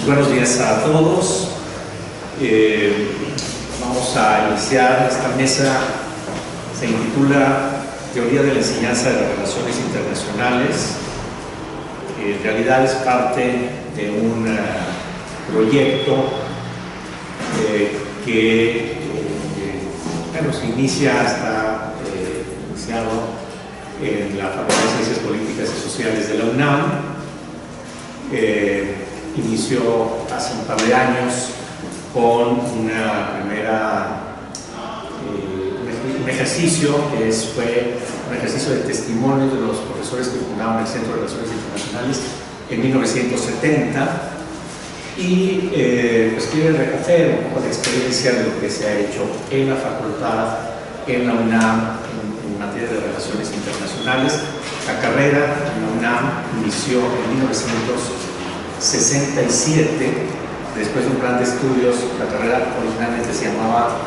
Buenos días a todos. Vamos a iniciar esta mesa. Se intitula Teoría de la enseñanza de las relaciones internacionales. En realidad es parte de un proyecto que se inicia, está iniciado en la Facultad de Ciencias Políticas y Sociales de la UNAM. Inició hace un par de años con un ejercicio que fue un ejercicio de testimonio de los profesores que fundaron el Centro de Relaciones Internacionales en 1970 y pues quiere recoger un poco de experiencia de lo que se ha hecho en la facultad, en la UNAM, en materia de relaciones internacionales. La carrera en la UNAM inició en 1967, después de un plan de estudios. La carrera originalmente se llamaba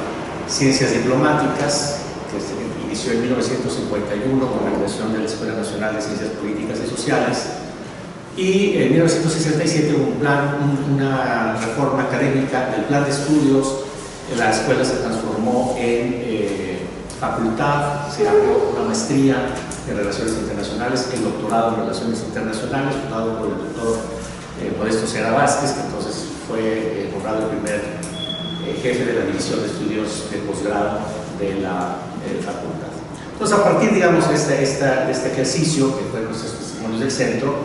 Ciencias Diplomáticas, que se inició en 1951 con la creación de la Escuela Nacional de Ciencias Políticas y Sociales, y en 1967 hubo una reforma académica del plan de estudios. La escuela se transformó en facultad, se abrió una maestría en Relaciones Internacionales, el doctorado en Relaciones Internacionales, fundado por el doctor Modesto Seara Vázquez, que entonces fue nombrado el primer jefe de la División de Estudios de Posgrado de la facultad. Entonces, a partir, digamos, de este ejercicio, que fueron los testimonios del centro,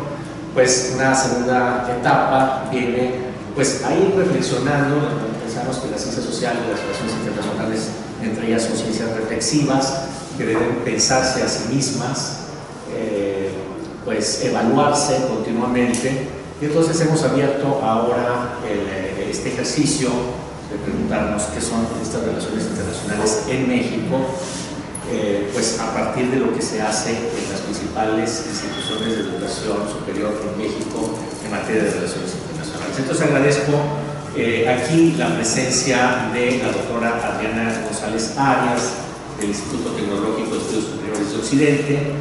pues una segunda etapa viene pues a ir reflexionando. Pensamos que las ciencias sociales y las relaciones internacionales, entre ellas, son ciencias reflexivas que deben pensarse a sí mismas, pues evaluarse continuamente. Y entonces hemos abierto ahora este ejercicio de preguntarnos qué son estas relaciones internacionales en México, pues a partir de lo que se hace en las principales instituciones de educación superior en México en materia de relaciones internacionales. Entonces agradezco aquí la presencia de la doctora Adriana González Arias, del Instituto Tecnológico de Estudios Superiores de Occidente,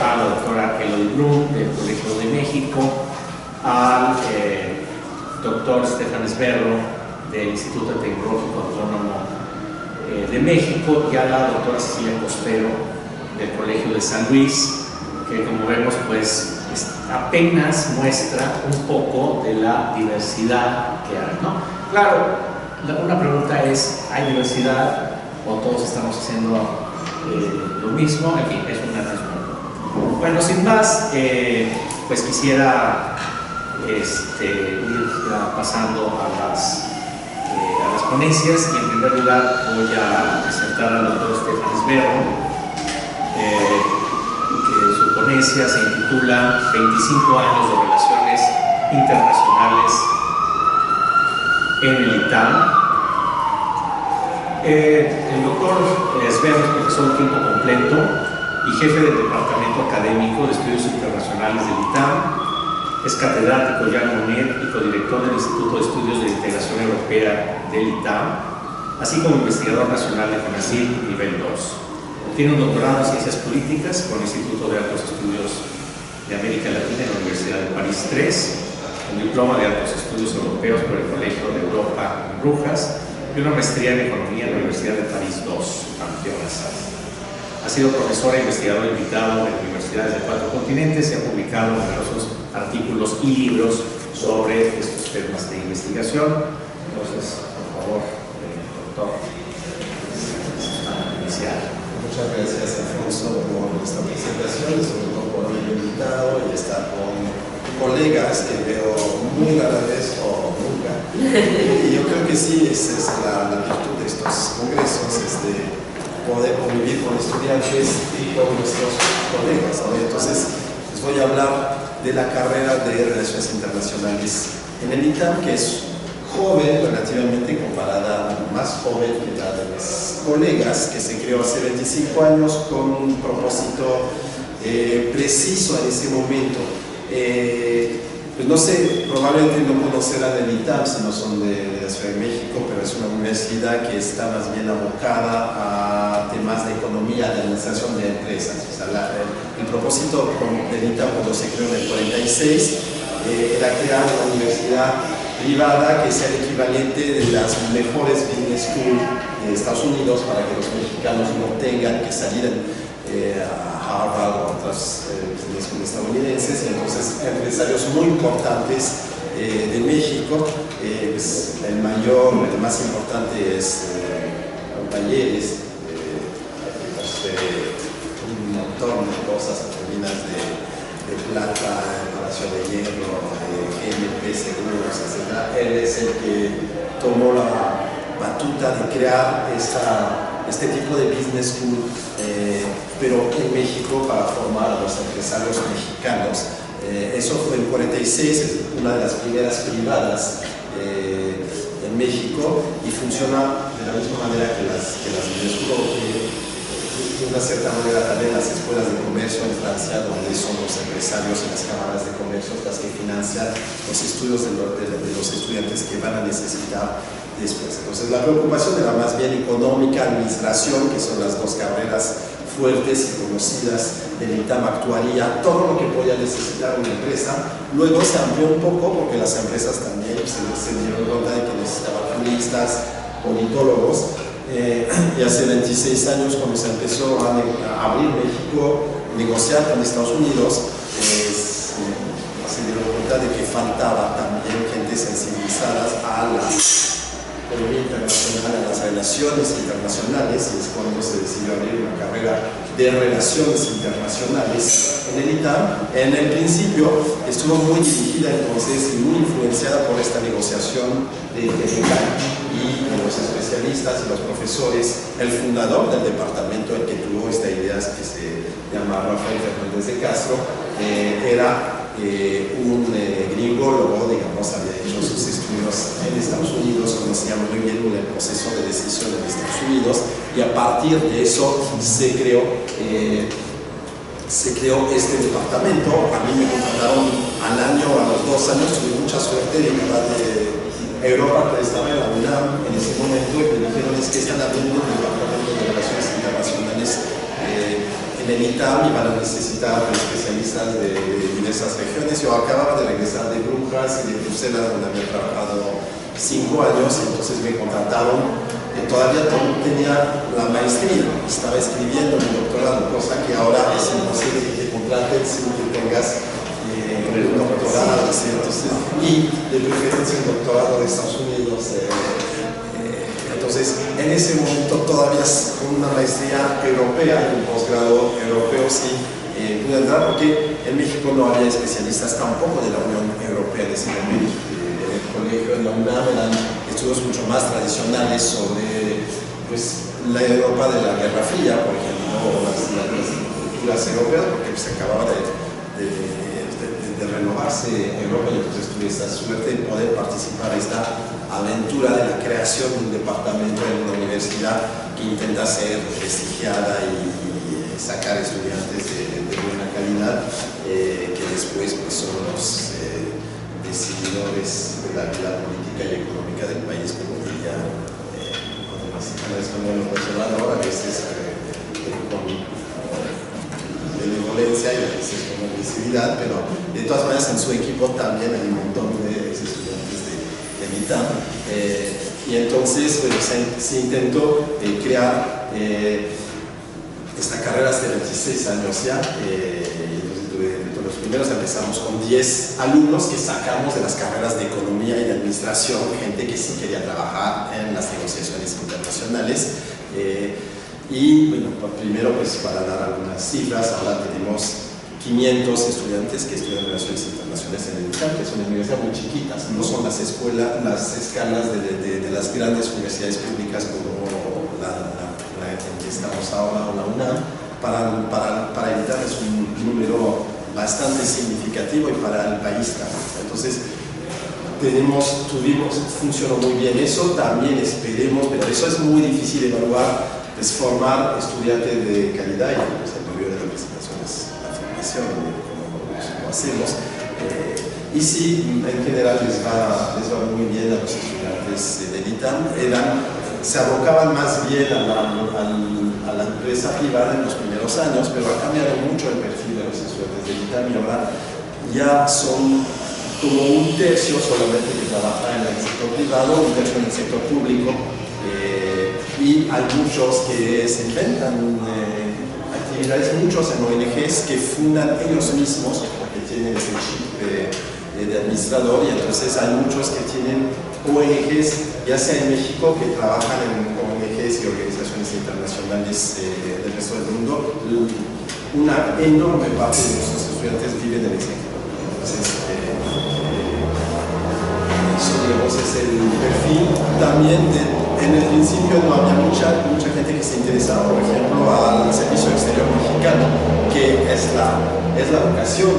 a la doctora Elodie Brun, del Colegio de México, al doctor Stefan Esberro, del Instituto Tecnológico Autónomo de México, y a la doctora Cecilia Costero, del Colegio de San Luis, que, como vemos, pues apenas muestra un poco de la diversidad que hay, ¿no? Claro, una pregunta es: ¿hay diversidad o todos estamos haciendo lo mismo? En fin, es una razón. Bueno, sin más, pues quisiera ir pasando a las ponencias, y en primer lugar voy a presentar al doctor Stefan Esberro, que su ponencia se intitula 25 años de relaciones internacionales en el ITAM. El doctor Esberro es profesor de tiempo completo y jefe del Departamento Académico de Estudios Internacionales del ITAM. Es catedrático Jean Monnet y codirector del Instituto de Estudios de Integración Europea del ITAM, así como investigador nacional de CONACYT nivel 2. Tiene un doctorado en Ciencias Políticas por el Instituto de Altos Estudios de América Latina en la Universidad de París 3, un diploma de Altos Estudios Europeos por el Colegio de Europa en Brujas, y una maestría en Economía en la Universidad de París 2, Ha sido profesor e investigador invitado en universidades de 4 continentes y ha publicado numerosos artículos y libros sobre estos temas de investigación. Entonces, por favor, doctor, para iniciar. Muchas gracias, Alfonso, por esta presentación, sobre todo por haberme invitado y estar con colegas que veo muy rara vez o nunca. Y yo creo que sí, esa es la virtud de estos congresos, poder convivir con estudiantes y con nuestros colegas, ¿no? Entonces, les voy a hablar de la carrera de Relaciones Internacionales en el ITAM, que es joven, relativamente comparada, más joven que la de mis colegas, que se creó hace 25 años con un propósito preciso en ese momento. Pues no sé, probablemente no conocerán el ITAM si no son de la Ciudad de México, pero es una universidad que está más bien abocada a temas de economía, de administración de empresas. O sea, el propósito del ITAM, cuando se creó en el 46, era crear una universidad privada, que sea el equivalente de las mejores business school de Estados Unidos, para que los mexicanos no tengan que salir a Harvard o otras business school estadounidenses. Y entonces empresarios muy importantes de México, pues el más importante es Talleres, un montón de cosas, minas de plata, Palacio de Hierro, GNP Seguros, etc. Él es el que tomó la batuta de crear este tipo de business school, pero en México, para formar a los empresarios mexicanos. Eso fue en 46, es una de las primeras privadas en México, y funciona de la misma manera que las business school, de una cierta manera también las escuelas de comercio en Francia, donde son los empresarios en las cámaras de comercio las que financian los estudios de los estudiantes que van a necesitar después. Entonces la preocupación era más bien económica, administración, que son las dos carreras fuertes y conocidas del ITAM, actuaría todo lo que podía necesitar una empresa. Luego se amplió un poco porque las empresas también se dieron cuenta de que necesitaban juristas, politólogos. Y hace 26 años, cuando se empezó a abrir México, negociar con Estados Unidos, se dieron cuenta de que faltaba también gente sensibilizadas a la economía internacional, a las relaciones internacionales, y es cuando se decidió abrir una carrera de relaciones internacionales en el ITAM. En el principio estuvo muy dirigida entonces y muy influenciada por esta negociación de y los especialistas y los profesores. El fundador del departamento, el que tuvo esta idea, que se llama Rafael Fernández de Castro, era un gringólogo, digamos, había hecho sus estudios en Estados Unidos, conocía muy bien el proceso de decisión en Estados Unidos, y a partir de eso se creó este departamento. A mí me contrataron al año, a los 2 años, tuve mucha suerte de acabar de Europa, que estaba en la UNAM en ese momento, y me dijeron: es que están abriendo un departamento de relaciones internacionales en el ITAM y van a necesitar especialistas de diversas regiones. Yo acababa de regresar de Brujas y de Bruselas, donde había trabajado 5 años, y entonces me contrataron. Todavía no tenía la maestría, estaba escribiendo mi doctorado, cosa que ahora es imposible que te contraten sin que tengas un doctorado, ¿sí? Entonces, y de preferencia un doctorado de Estados Unidos. Entonces, en ese momento todavía con una maestría europea y un posgrado europeo sí pude entrar, porque en México no había especialistas tampoco de la Unión Europea en ese momento. En el colegio, en la UNAM, eran estudios mucho más tradicionales sobre, pues, la Europa de la Guerra Fría, por ejemplo, o las culturas europeas, porque se acababa de renovarse Europa, y entonces tuve esta suerte de poder participar en esta aventura de la creación de un departamento en una universidad que intenta ser prestigiada y sacar estudiantes de buena calidad, que después, pues, son los decididores de la vida política y económica del país, como diría el profesor ahora, que es con benevolencia y a veces con agresividad, pero de todas maneras en su equipo también hay un montón de estudiantes de ITAM. Y entonces, bueno, se intentó crear esta carrera hace 26 años ya. Los primeros empezamos con 10 alumnos que sacamos de las carreras de economía y de administración, gente que sí quería trabajar en las negociaciones internacionales. Y bueno, primero, pues, para dar algunas cifras, ahora tenemos 500 estudiantes que estudian relaciones internacionales en el ITAM, que es una universidad muy chiquitas, no son las escalas de las grandes universidades públicas como la en que estamos ahora, o la UNAM. Para el ITAM es un número bastante significativo, y para el país también. Entonces, funcionó muy bien eso. También esperemos, pero eso es muy difícil de evaluar, es formar estudiantes de calidad, y pues, el medio de la presentación es la formación, como hacemos. Y sí, en general les va muy bien a los estudiantes del ITAM. Se abocaban más bien a la empresa privada en los primeros años, pero ha cambiado mucho el perfil de los estudiantes del ITAM, y ahora ya son como un tercio solamente que trabaja en el sector privado, un tercio en el sector público, y hay muchos que se inventan actividades, muchos en ONGs que fundan ellos mismos, porque tienen ese chip de administrador, y entonces hay muchos que tienen ONGs, ya sea en México, que trabajan en ONGs y organizaciones internacionales del resto del mundo. Una enorme parte de nuestros estudiantes viven en el extranjero. Entonces, eso, digamos, es el perfil. También en el principio no había mucha gente que se interesaba, por ejemplo, al Servicio Exterior Mexicano, que es la vocación,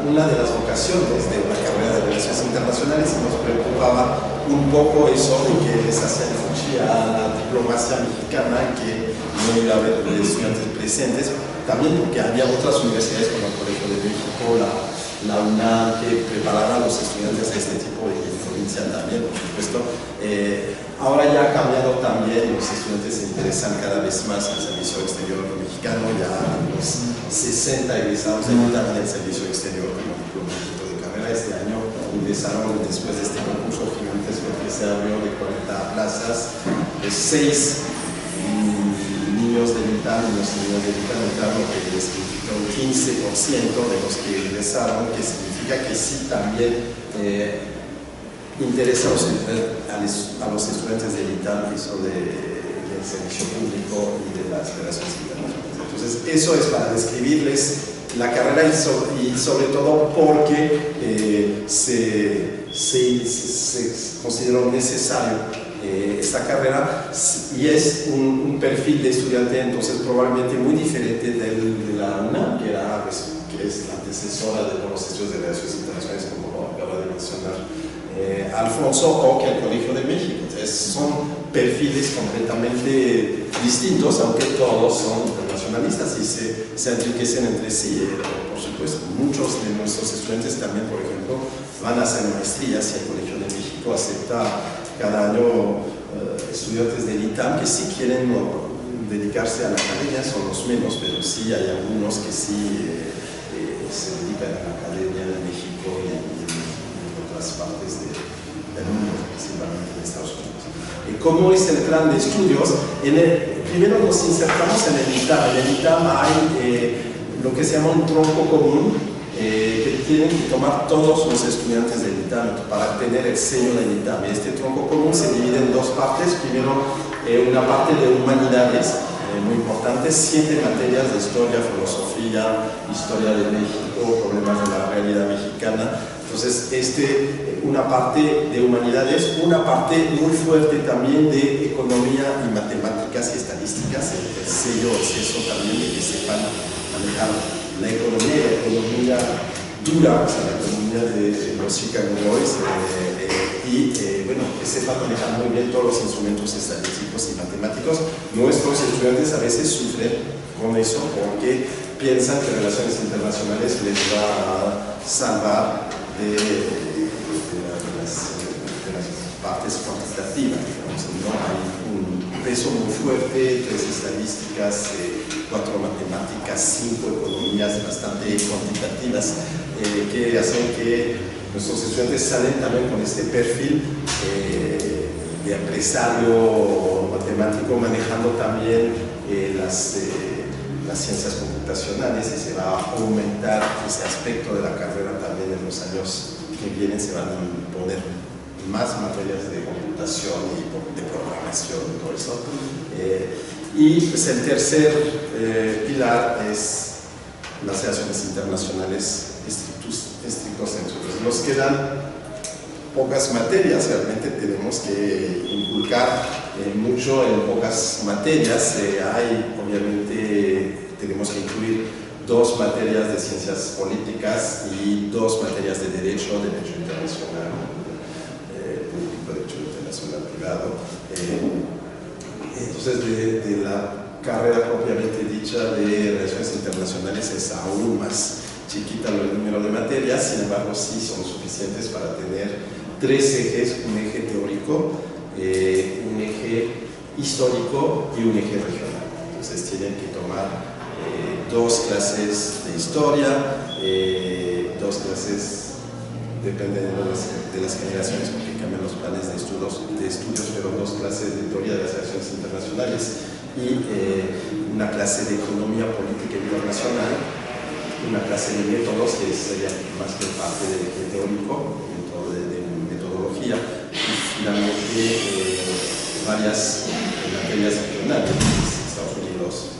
una de las vocaciones de una carrera de Relaciones Internacionales, y nos preocupaba un poco eso de que les hacían fuchi a la diplomacia mexicana, que no iba a haber estudiantes presentes, también porque había otras universidades como el Colegio de México, la UNAM, que preparaban a los estudiantes de este tipo de provincia también, por supuesto. Ahora ya ha cambiado también, los estudiantes se interesan cada vez más al Servicio Exterior Mexicano, ya los 60 egresados también el Servicio Exterior como diplomático de carrera. Este año ingresaron, después de este concurso gigantesco que se abrió de 40 plazas, 6 niños de ITAM, los niños de ITAM entraron, que significa un 15% de los que ingresaron, que significa que sí también interesa a los estudiantes del ITAM eso del servicio público y de las relaciones internacionales. Entonces, eso es para describirles la carrera y sobre todo porque se consideró necesario esta carrera, y es un perfil de estudiante entonces probablemente muy diferente de la UNAM, que es la antecesora de los estudios de relaciones internacionales, como lo acaba de mencionar Alfonso, o que el Colegio de México. Entonces, son perfiles completamente distintos, aunque todos son internacionalistas y se enriquecen entre sí. Por supuesto, muchos de nuestros estudiantes también, por ejemplo, van a hacer maestrías, y el Colegio de México acepta cada año estudiantes del ITAM que sí quieren dedicarse a la academia. Son los menos, pero sí hay algunos que sí se dedican a la academia en México y en otras partes del mundo, principalmente en Estados Unidos. ¿Cómo es el plan de estudios? Primero nos insertamos en el ITAM. En el ITAM hay lo que se llama un tronco común, que tienen que tomar todos los estudiantes del ITAM para tener el sello del ITAM. Este tronco común se divide en dos partes. Primero, una parte de humanidades, muy importante, 7 materias de historia, filosofía, historia de México, problemas de la realidad mexicana. Entonces, una parte de humanidades, una parte muy fuerte también de economía y matemáticas y estadísticas. El sello es eso también, de que sepan manejar la economía dura, o sea, la economía de los Chicago Boys, bueno, que sepan manejar muy bien todos los instrumentos estadísticos y matemáticos. Nuestros estudiantes a veces sufren con eso porque piensan que relaciones internacionales les va a salvar de las partes cuantitativas, digamos, ¿no? Hay un peso muy fuerte, 3 estadísticas, 4 matemáticas, 5 economías bastante cuantitativas, que hacen que nuestros estudiantes salen también con este perfil de empresario matemático, manejando también las ciencias computacionales, y se va a aumentar ese aspecto de la carrera también en los años que vienen. Se van a poner más materias de computación y de programación y todo eso. Y pues el tercer pilar es las relaciones internacionales estrictos. Entonces nos quedan pocas materias, realmente tenemos que inculcar mucho en pocas materias. Obviamente tenemos que incluir 2 materias de ciencias políticas y 2 materias de derecho internacional, público, derecho internacional privado. Entonces, de la carrera propiamente dicha de relaciones internacionales es aún más chiquita el número de materias, sin embargo sí son suficientes para tener 3 ejes: un eje teórico, un eje histórico y un eje regional. Entonces tienen que tomar 2 clases de historia, 2 clases de depende de las generaciones, porque cambian los planes de estudios, pero 2 clases de teoría de las relaciones internacionales y una clase de economía política internacional, una clase de métodos, que sería más que parte de teórico, de metodología, y finalmente varias materias regionales. Estados Unidos,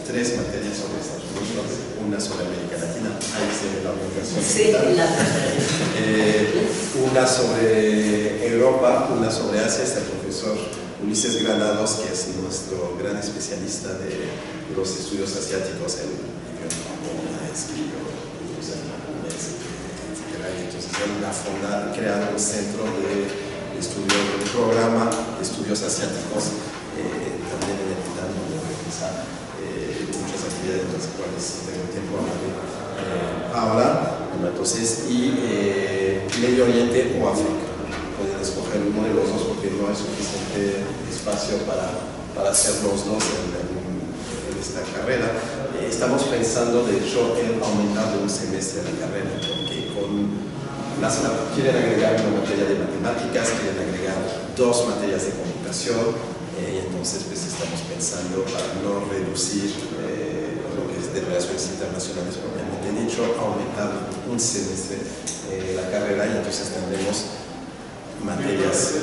3 materias sobre Estados Unidos, una sobre América Latina, ahí se ve la organización. Sí, una sobre Europa, una sobre Asia. Está el profesor Ulises Granados, que es nuestro gran especialista de los estudios asiáticos, el idioma japonés, etc. Entonces él ha creado un centro de estudio, un programa de estudios asiáticos, también en el Titán, donde organiza muchas actividades, de las cuales tengo tiempo ahora. Entonces, y Medio Oriente o África. Pueden escoger uno de los dos porque no hay suficiente espacio para hacer los dos en esta carrera. Estamos pensando, de hecho, en aumentar de un semestre la carrera, porque quieren agregar una materia de matemáticas, quieren agregar 2 materias de comunicación, y entonces pues estamos pensando, para no reducir lo que es de relaciones internacionales propiamente dicho, aumentar un semestre la carrera, y entonces tendremos materias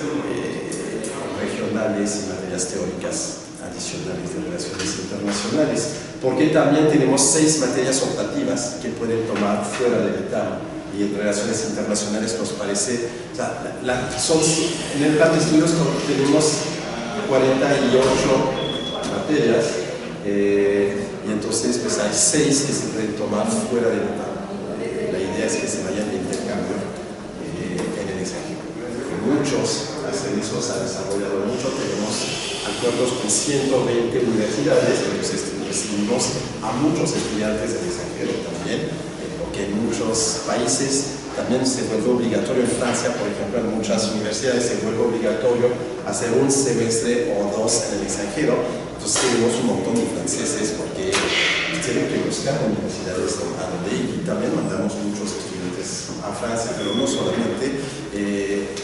regionales y materias teóricas adicionales de relaciones internacionales, porque también tenemos 6 materias optativas que pueden tomar fuera del ETAM, y en relaciones internacionales nos parece, o sea, en el plan de estudios tenemos 48 materias, y entonces pues hay 6 que se pueden tomar fuera del ETAM. La idea es que se vayan de intercambio en el extranjero. Muchos hacen eso, se ha desarrollado mucho, tenemos acuerdos con 120 universidades, entonces recibimos a muchos estudiantes del extranjero también, porque en muchos países también se vuelve obligatorio. En Francia, por ejemplo, en muchas universidades se vuelve obligatorio hacer un semestre o 2 en el extranjero. Entonces tenemos un montón de franceses porque tienen que buscar universidades a donde ir, y también mandamos muchos estudiantes a Francia, pero no solamente,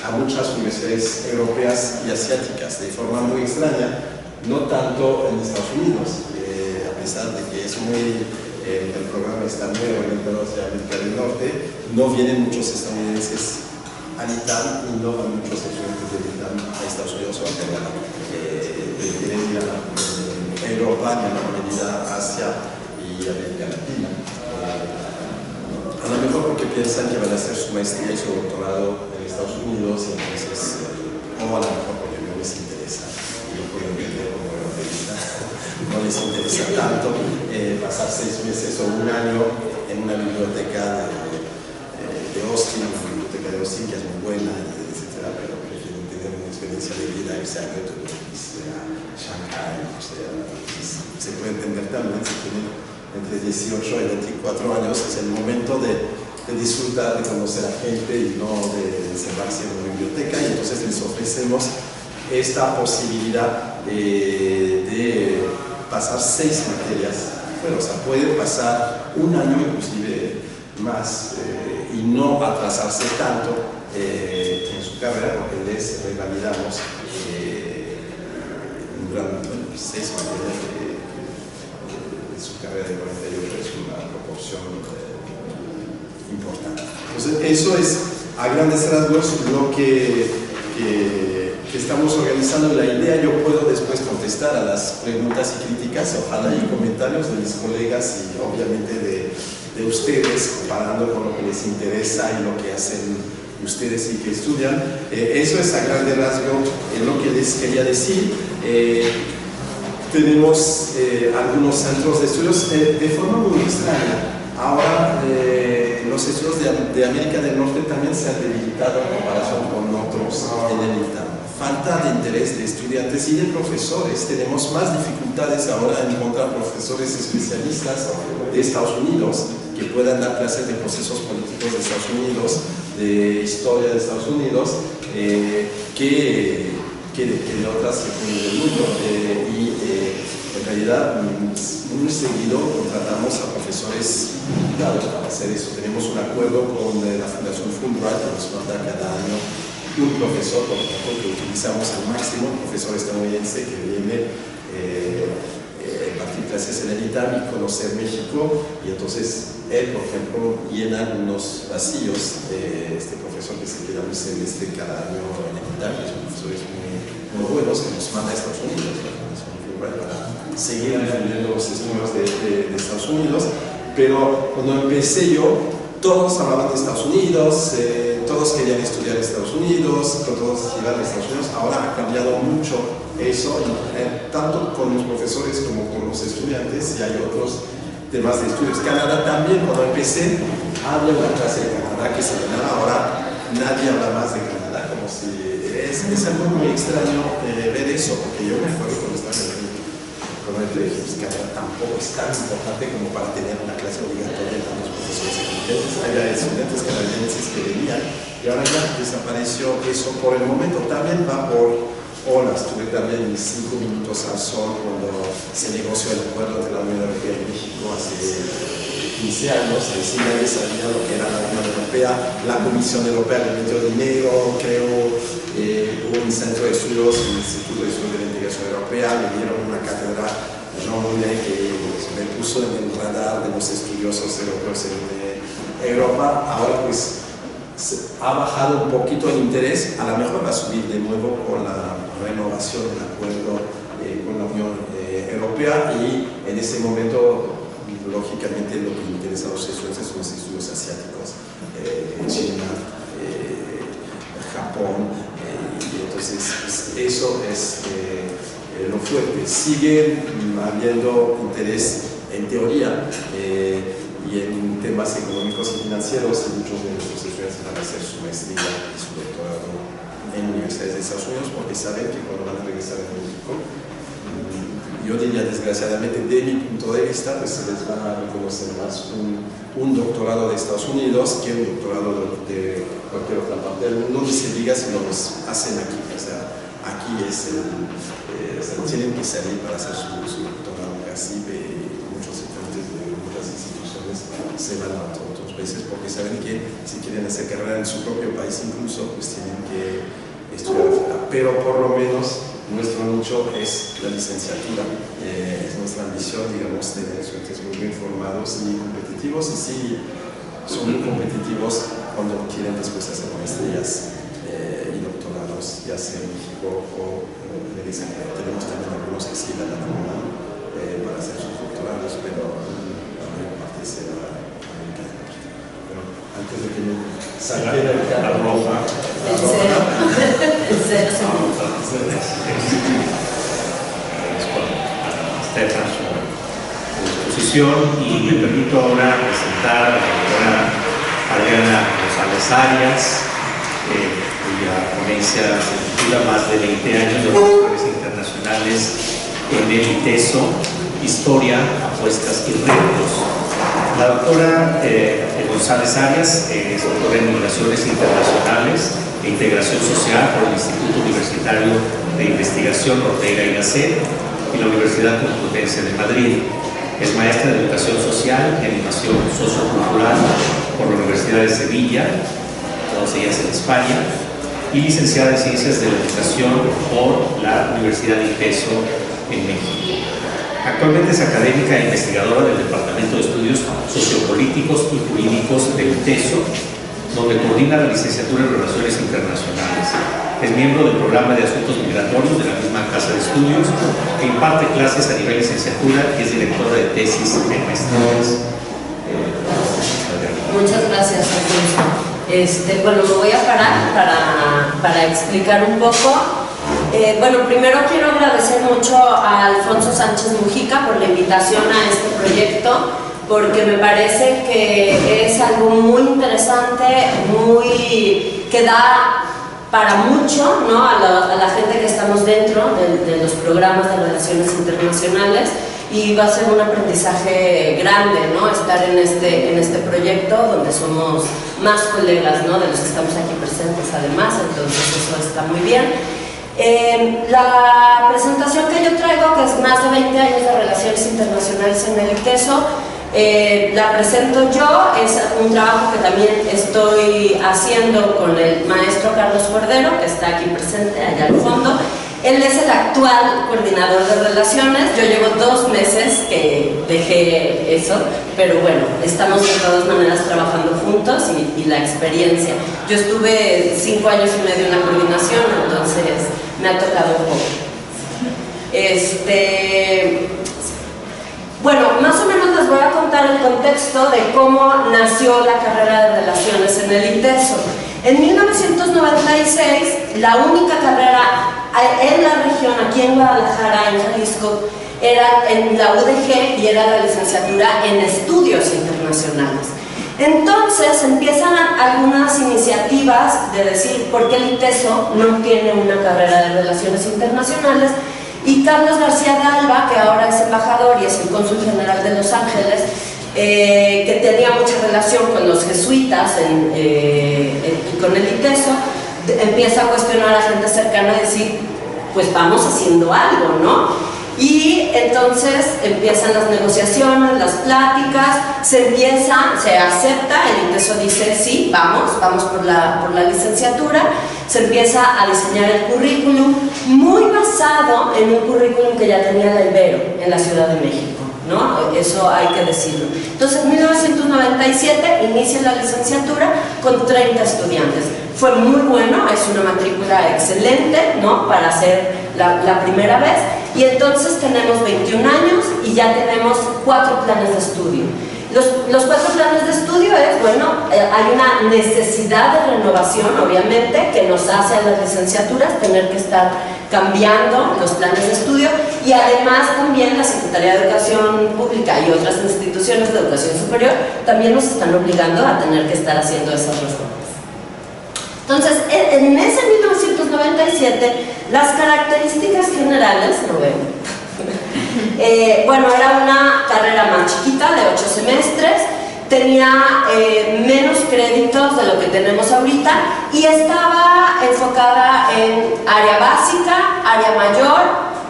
a muchas universidades europeas y asiáticas, de forma muy extraña, no tanto en Estados Unidos, a pesar de que es el programa está muy orientado hacia América del Norte, no vienen muchos estadounidenses al ITAM y no van muchos estudiantes del ITAM a Estados Unidos o a Canadá. Prefieren ir a Europa, en menor medida a Asia y América Latina. A lo mejor porque piensan que van a hacer su maestría y su doctorado en Estados Unidos, y entonces, o a lo mejor porque no les interesa, y lo pueden vender como europeísta. No les interesa tanto pasar 6 meses o un año en una biblioteca de Austin, una biblioteca de Austin que es muy buena, etcétera, pero prefieren tener una experiencia de vida, irse a Göteborg, a Shanghai, o sea, se puede entender también. Si tienen entre 18 y 24 años, es el momento de disfrutar, de conocer a gente y no de encerrarse en una biblioteca, y entonces les ofrecemos esta posibilidad de pasar 6 materias. Bueno, o sea, pueden pasar un año inclusive más, y no atrasarse tanto en su carrera, porque les revalidamos 6 materias de su carrera de 48, es una proporción importante. Entonces, eso es a grandes rasgos lo que estamos organizando. La idea, yo puedo después contestar a las preguntas y críticas, ojalá, y comentarios de mis colegas y obviamente de ustedes, comparando con lo que les interesa y lo que hacen ustedes y que estudian. Eso es a grande rasgo lo que les quería decir. Tenemos algunos centros de estudios de forma muy extraña. Ahora los estudios de América del Norte también se han debilitado en comparación con otros en el ITAM. Falta de interés de estudiantes y de profesores. Tenemos más dificultades ahora en encontrar profesores especialistas de Estados Unidos que puedan dar clases de procesos políticos de Estados Unidos, de historia de Estados Unidos, que de otras regiones del mundo. Y en realidad muy seguido contratamos a profesores invitados para hacer eso. Tenemos un acuerdo con la Fundación Fulbright, que nos manda cada año un profesor, por ejemplo, que utilizamos al máximo, un profesor estadounidense que viene impartir clases en el ITAM y conocer México, y entonces él, por ejemplo, llena unos vacíos de este profesor que se queda un semestre cada año en el ITAM, que son profesores muy buenos, que nos manda a Estados Unidos, la Fundación Fulbright, para seguir difundiendo los estudios de Estados Unidos. Pero cuando empecé yo, todos hablaban de Estados Unidos, todos querían estudiar en Estados Unidos, todos iban a Estados Unidos. Ahora ha cambiado mucho eso, tanto con los profesores como con los estudiantes, y hay otros temas de estudios. Canadá también, cuando empecé, había una clase de Canadá que se llamaba, ahora nadie habla más de Canadá, como si es algo muy extraño ver eso, porque yo me acuerdo cuando estaba en el Canadá tampoco es tan importante como para tener una clase obligatoria con los profesores estudiantes. Había estudiantes canadienses que venían y ahora ya desapareció eso por el momento. También va por olas. Tuve también mis 5 minutos al sol cuando se negoció el acuerdo entre la Unión Europea y México hace 15 años. Sí, nadie sabía lo que era la Unión Europea. La Comisión Europea le metió dinero, creo, un centro de estudios, el Instituto de Estudios de la Integración Europea, me dieron una cátedra enorme que me puso en el radar de los estudiosos europeos en Europa. Ahora pues ha bajado un poquito el interés, a lo mejor va a subir de nuevo con la renovación del acuerdo con la Unión Europea, y en ese momento lógicamente lo que interesa a los estudiantes son los estudios asiáticos, China, Japón, y entonces pues, eso es lo fuerte. Sigue habiendo interés en teoría y en temas económicos y financieros, y muchos de nuestros estudiantes van a hacer su maestría y su doctorado en universidades de Estados Unidos porque saben que cuando van a regresar a México, yo diría desgraciadamente, de mi punto de vista, pues se les va a reconocer más un doctorado de Estados Unidos que un doctorado de cualquier otra parte del mundo, ni se diga si lo hacen aquí. O sea, aquí tienen que salir para hacer su doctorado casi, muchos estudiantes de muchas instituciones se van a otros países porque saben que si quieren hacer carrera en su propio país incluso, pues tienen que estudiar afuera. Pero por lo menos nuestro nicho es la licenciatura, es nuestra ambición, digamos, tener estudiantes muy bien formados y competitivos, y sí, son muy competitivos cuando quieren después hacer maestrías y doctorados, ya sea en México o en el extranjero. Tenemos también algunos que sí van a la UNAM para hacer sus doctorados, pero la mayor parte será americana. Pero antes de que me saquen la roja, Estefan su exposición, y me permito ahora presentar a la doctora Adriana González Arias, cuya ponencia se titula Más de 20 años de relaciones internacionales en el ITESO, Historia, Apuestas y Retos. La doctora González Arias es doctora en Migraciones Internacionales e Integración Social por el Instituto Universitario de Investigación Ortega y Gasset y la Universidad Complutense de Madrid. Es maestra de Educación Social y Animación Sociocultural por la Universidad de Sevilla, todas ellas en España, y licenciada en Ciencias de la Educación por la Universidad de ITESO en México. Actualmente es académica e investigadora del Departamento de Estudios Sociopolíticos y Jurídicos del ITESO, donde coordina la licenciatura en Relaciones Internacionales. Es miembro del programa de Asuntos Migratorios de la misma Casa de Estudios, que imparte clases a nivel licenciatura y es directora de tesis en maestrías. Muchas gracias, Alfonso. Bueno, me voy a parar para explicar un poco. Bueno, primero quiero agradecer mucho a Alfonso Sánchez Mujica por la invitación a este proyecto, porque me parece que es algo muy interesante, que da para mucho, ¿no? a la gente que estamos dentro de los programas de relaciones internacionales, y va a ser un aprendizaje grande, ¿no? Estar en este proyecto donde somos más colegas, ¿no? De los que estamos aquí presentes además, entonces eso está muy bien. La presentación que yo traigo, que es más de 20 años de relaciones internacionales en el ITESO, La presento yo, es un trabajo que también estoy haciendo con el maestro Carlos Cordero, que está aquí presente, allá al fondo. Él es el actual coordinador de relaciones. Yo llevo 2 meses que dejé eso, pero bueno, estamos de todas maneras trabajando juntos y la experiencia. Yo estuve 5 años y medio en la coordinación, entonces me ha tocado un poco. Bueno, más o menos les voy a contar el contexto de cómo nació la carrera de Relaciones en el ITESO. En 1996, la única carrera en la región, aquí en Guadalajara, en Jalisco, era en la UDG y era la licenciatura en Estudios Internacionales. Entonces empiezan algunas iniciativas de decir por qué el ITESO no tiene una carrera de Relaciones Internacionales, y Carlos García de Alba, que ahora es embajador y es el cónsul general de Los Ángeles, que tenía mucha relación con los jesuitas y con el ITESO, empieza a cuestionar a gente cercana y decir, pues vamos haciendo algo, ¿no? Y entonces empiezan las negociaciones, las pláticas, se acepta, el ITESO dice sí, vamos por la licenciatura, se empieza a diseñar el currículum, muy basado en un currículum que ya tenía la Ibero en la Ciudad de México, ¿no? Eso hay que decirlo. Entonces en 1997 inicia la licenciatura con 30 estudiantes. Fue muy bueno, es una matrícula excelente, ¿no? Para ser la primera vez. Y entonces tenemos 21 años y ya tenemos 4 planes de estudio. Los 4 planes de estudio es, bueno, hay una necesidad de renovación, obviamente, que nos hace a las licenciaturas tener que estar cambiando los planes de estudio, y además también la Secretaría de Educación Pública y otras instituciones de educación superior también nos están obligando a tener que estar haciendo esas reformas. Entonces, en ese 1997, las características generales, no veo, bueno, era una carrera más chiquita, de 8 semestres, tenía menos créditos de lo que tenemos ahorita y estaba enfocada en área básica, área mayor,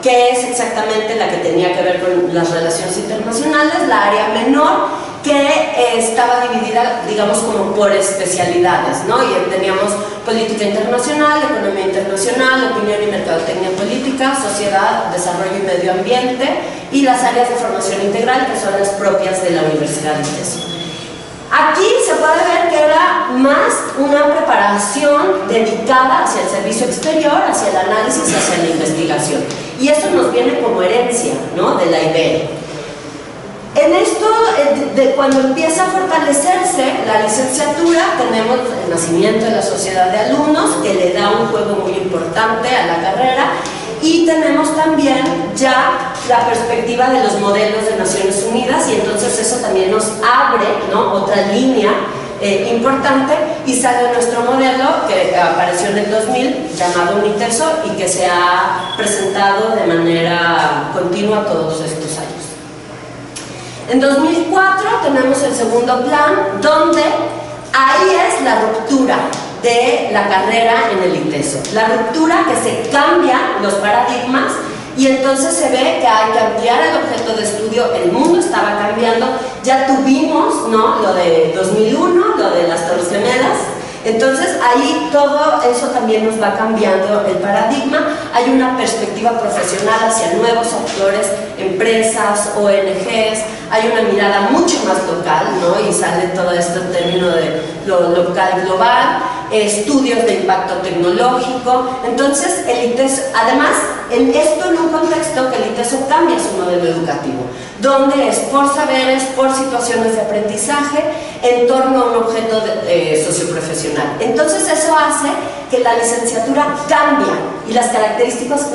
que es exactamente la que tenía que ver con las relaciones internacionales, la área menor, que estaba dividida, digamos, como por especialidades, ¿no? Y teníamos política internacional, economía internacional, opinión y mercadotecnia política, sociedad, desarrollo y medio ambiente, y las áreas de formación integral, que son las propias de la Universidad de ITESO. Aquí se puede ver que era más una preparación dedicada hacia el servicio exterior, hacia el análisis, hacia la investigación. Y eso nos viene como herencia, ¿no? De la Ibero. En esto, cuando empieza a fortalecerse la licenciatura, tenemos el nacimiento de la sociedad de alumnos, que le da un juego muy importante a la carrera, y tenemos también ya la perspectiva de los modelos de Naciones Unidas, y entonces eso también nos abre, ¿no? Otra línea importante, y sale nuestro modelo que apareció en el 2000, llamado UNITESO, y que se ha presentado de manera continua todos estos años. En 2004 tenemos el segundo plan, donde ahí es la ruptura de la carrera en el ITESO. La ruptura que se cambian los paradigmas y entonces se ve que hay que ampliar el objeto de estudio, el mundo estaba cambiando, ya tuvimos, ¿no?, lo de 2001, lo de las Torres Gemelas. Entonces ahí todo eso también nos va cambiando el paradigma, hay una perspectiva profesional hacia nuevos actores, empresas, ONGs, hay una mirada mucho más local, ¿no? Y sale todo este término de lo local global, estudios de impacto tecnológico. Entonces el ITESO, además, esto en un contexto que el ITESO cambia su modelo educativo, donde es por saberes, por situaciones de aprendizaje, en torno a un objeto socioprofesional. Entonces eso hace que la licenciatura cambie y las características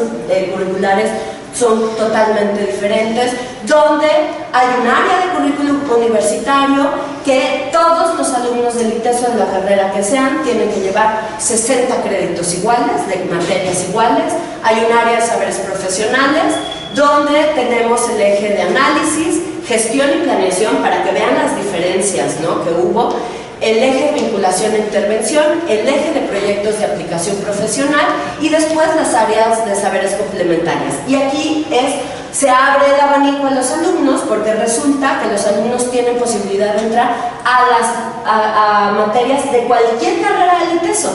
curriculares son totalmente diferentes, donde hay un área de currículum universitario que todos los alumnos del ITESO de la carrera que sean tienen que llevar 60 créditos iguales, de materias iguales. Hay un área de saberes profesionales donde tenemos el eje de análisis, gestión y planeación, para que vean las diferencias, ¿no?, que hubo, el eje de vinculación e intervención, el eje de proyectos de aplicación profesional y después las áreas de saberes complementarias. Y aquí es se abre el abanico a los alumnos, porque resulta que los alumnos tienen posibilidad de entrar a materias de cualquier carrera del ITESO,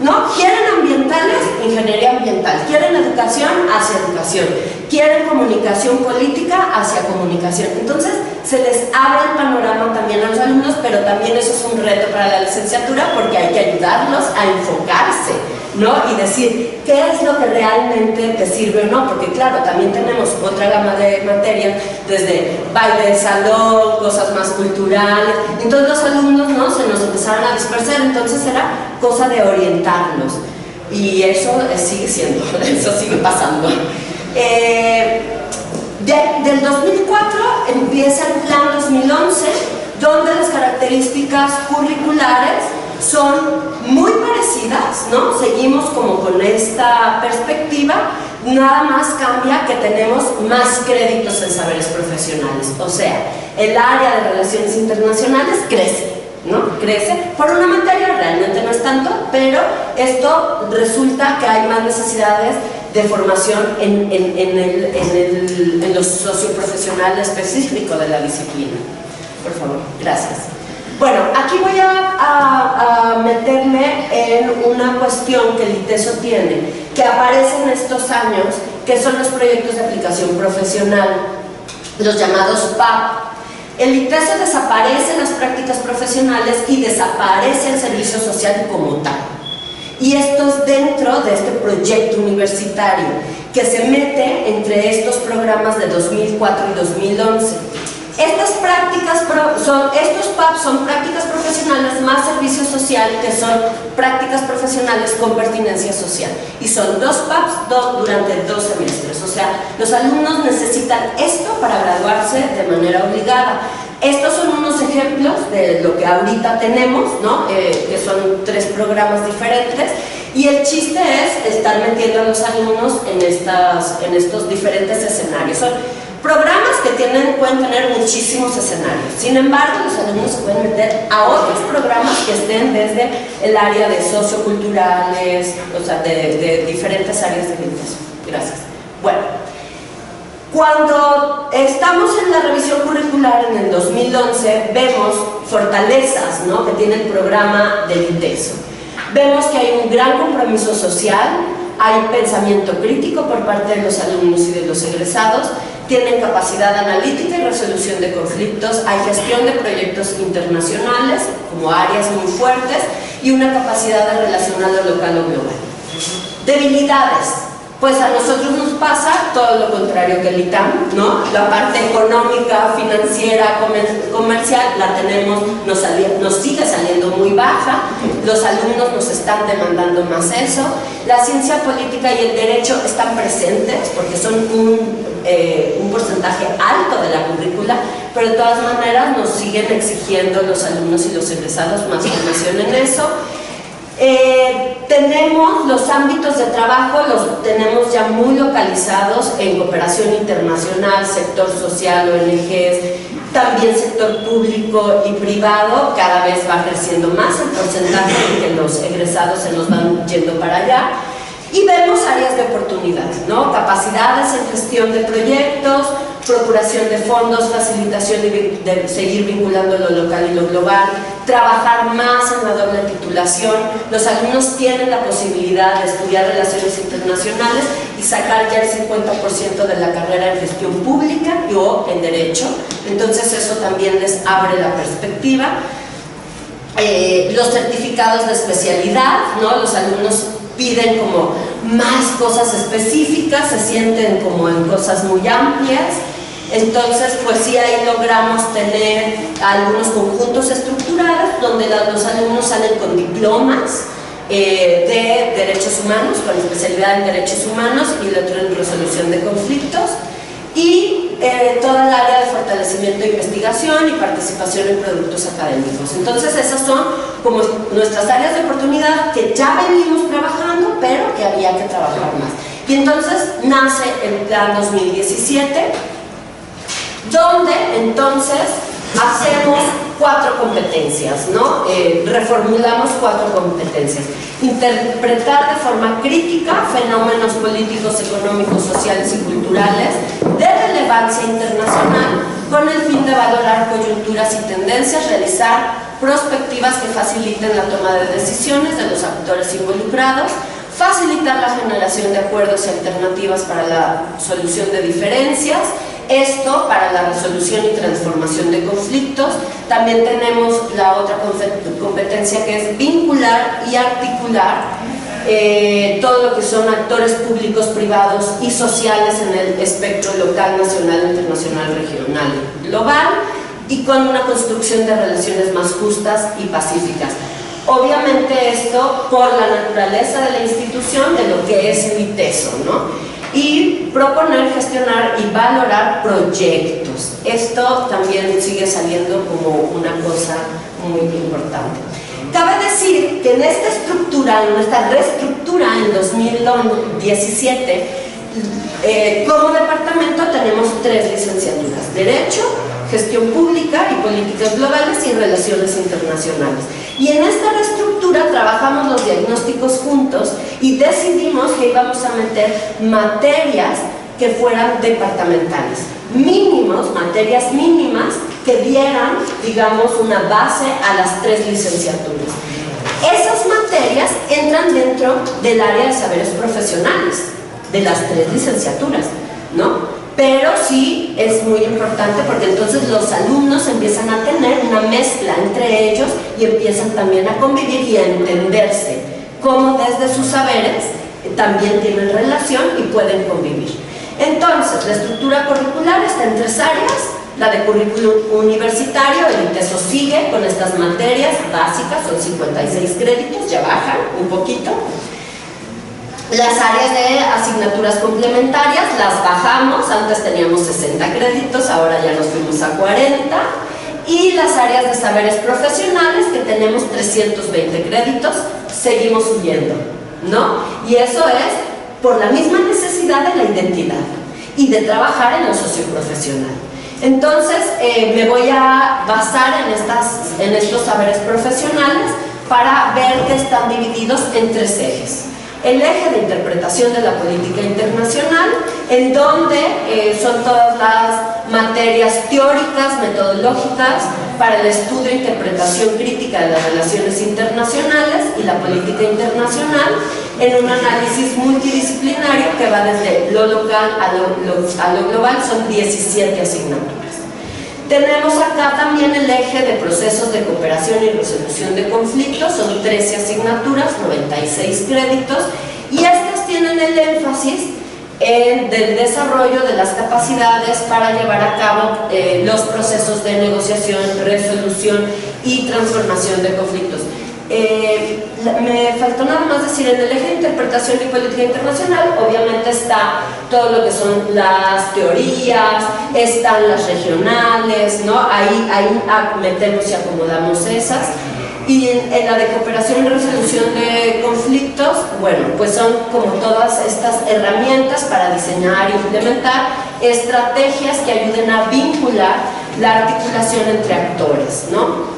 ¿no? Quieren ambientales, ingeniería ambiental, quieren educación, hacia educación, quieren comunicación política, hacia comunicación. Entonces se les abre el panorama también a los alumnos, pero también eso es un reto para la licenciatura, porque hay que ayudarlos a enfocarse, ¿no? Y decir qué es lo que realmente te sirve o no, porque claro, también tenemos otra gama de materias, desde baile de salón, cosas más culturales. Entonces los alumnos, ¿no?, se nos empezaron a dispersar, entonces era cosa de orientarlos, y eso sigue siendo, eso sigue pasando. Del 2004 empieza el plan 2011, donde las características curriculares son muy parecidas, ¿no? Seguimos como con esta perspectiva, nada más cambia que tenemos más créditos en saberes profesionales, o sea, el área de relaciones internacionales crece, ¿no? Crece por una materia, realmente no es tanto, pero esto resulta que hay más necesidades de formación en los socioprofesionales específicos de la disciplina. Por favor, gracias. Bueno, aquí voy a meterme en una cuestión que el ITESO tiene, que aparece en estos años, que son los proyectos de aplicación profesional, los llamados PAP. El ITESO desaparece las prácticas profesionales y desaparece el servicio social como tal. Y esto es dentro de este proyecto universitario que se mete entre estos programas de 2004 y 2011. Estas prácticas estos PAP son prácticas profesionales más servicio social, que son prácticas profesionales con pertinencia social, y son 2 PAPs durante 2 semestres. O sea, los alumnos necesitan esto para graduarse de manera obligada. Estos son unos ejemplos de lo que ahorita tenemos, ¿no? Que son 3 programas diferentes, y el chiste es estar metiendo a los alumnos en estos diferentes escenarios. Son programas que pueden tener muchísimos escenarios. Sin embargo, los alumnos se pueden meter a otros programas que estén desde el área de socioculturales, o sea, de diferentes áreas de interés. Gracias. Bueno, cuando estamos en la revisión curricular en el 2011, vemos fortalezas, ¿no?, que tiene el programa del ITESO. Vemos que hay un gran compromiso social, hay pensamiento crítico por parte de los alumnos y de los egresados, tienen capacidad analítica y resolución de conflictos, hay gestión de proyectos internacionales como áreas muy fuertes y una capacidad de relacionar lo local o global. Debilidades. Pues a nosotros nos pasa todo lo contrario que el ITAM, ¿no? La parte económica, financiera, comercial la tenemos, nos sigue saliendo muy baja, los alumnos nos están demandando más eso, la ciencia política y el derecho están presentes porque son un porcentaje alto de la currícula, pero de todas maneras nos siguen exigiendo los alumnos y los egresados más formación en eso. Tenemos los ámbitos de trabajo, los tenemos ya muy localizados en cooperación internacional, sector social, ONGs, también sector público y privado, cada vez va creciendo más el porcentaje en que los egresados se nos van yendo para allá. Y vemos áreas de oportunidad, ¿no? Capacidades en gestión de proyectos, procuración de fondos, facilitación de seguir vinculando lo local y lo global, trabajar más en la doble titulación. Los alumnos tienen la posibilidad de estudiar relaciones internacionales y sacar ya el 50% de la carrera en gestión pública o en derecho, entonces eso también les abre la perspectiva. Los certificados de especialidad, ¿no? Los alumnos piden como más cosas específicas, se sienten como en cosas muy amplias. Entonces, pues sí, ahí logramos tener algunos conjuntos estructurados donde los alumnos salen con diplomas de derechos humanos, con especialidad en derechos humanos y el otro en resolución de conflictos, y toda el área de fortalecimiento de investigación y participación en productos académicos. Entonces esas son como nuestras áreas de oportunidad que ya venimos trabajando, pero que había que trabajar más. Y entonces nace el plan 2017, donde entonces hacemos 4 competencias, ¿no? Reformulamos 4 competencias. Interpretar de forma crítica fenómenos políticos, económicos, sociales y culturales de relevancia internacional con el fin de valorar coyunturas y tendencias, realizar prospectivas que faciliten la toma de decisiones de los actores involucrados, facilitar la generación de acuerdos y alternativas para la solución de diferencias, esto para la resolución y transformación de conflictos. También tenemos la otra competencia que es vincular y articular todo lo que son actores públicos, privados y sociales en el espectro local, nacional, internacional, regional, global, y con una construcción de relaciones más justas y pacíficas. Obviamente esto por la naturaleza de la institución, de lo que es el ITESO, ¿no? Y proponer, gestionar y valorar proyectos. Esto también sigue saliendo como una cosa muy importante. Cabe decir que en esta estructura, en esta reestructura en 2017, como departamento tenemos 3 licenciaturas: Derecho, Gestión Pública y Políticas Globales y Relaciones Internacionales. Y en esta reestructura trabajamos los diagnósticos juntos y decidimos que íbamos a meter materias que fueran departamentales, materias mínimas que dieran, digamos, una base a las 3 licenciaturas. Esas materias entran dentro del área de saberes profesionales, de las 3 licenciaturas, ¿no? Pero sí es muy importante porque entonces los alumnos empiezan a tener una mezcla entre ellos y empiezan también a convivir y a entenderse cómo desde sus saberes también tienen relación y pueden convivir. Entonces, la estructura curricular está en 3 áreas: la de currículum universitario, el ITESO sigue con estas materias básicas, son 56 créditos, ya bajan un poquito. Las áreas de asignaturas complementarias las bajamos, antes teníamos 60 créditos, ahora ya nos fuimos a 40. Y las áreas de saberes profesionales, que tenemos 320 créditos, seguimos subiendo, ¿no? Y eso es por la misma necesidad de la identidad y de trabajar en lo socioprofesional. Entonces, me voy a basar en estos saberes profesionales para ver que están divididos en 3 ejes. El eje de interpretación de la política internacional, en donde son todas las materias teóricas, metodológicas para el estudio e interpretación crítica de las relaciones internacionales y la política internacional, en un análisis multidisciplinario que va desde lo local a lo global. Son 17 asignaturas. Tenemos acá también el eje de procesos de cooperación y resolución de conflictos, son 13 asignaturas, 96 créditos, y estas tienen el énfasis del desarrollo de las capacidades para llevar a cabo los procesos de negociación, resolución y transformación de conflictos. Me faltó nada más decir, en el eje de interpretación y política internacional obviamente está todo lo que son las teorías, están las regionales, ¿no? Ahí metemos y acomodamos esas. Y en la de cooperación y resolución de conflictos, bueno, pues son como todas estas herramientas para diseñar e implementar estrategias que ayuden a vincular la articulación entre actores, ¿no?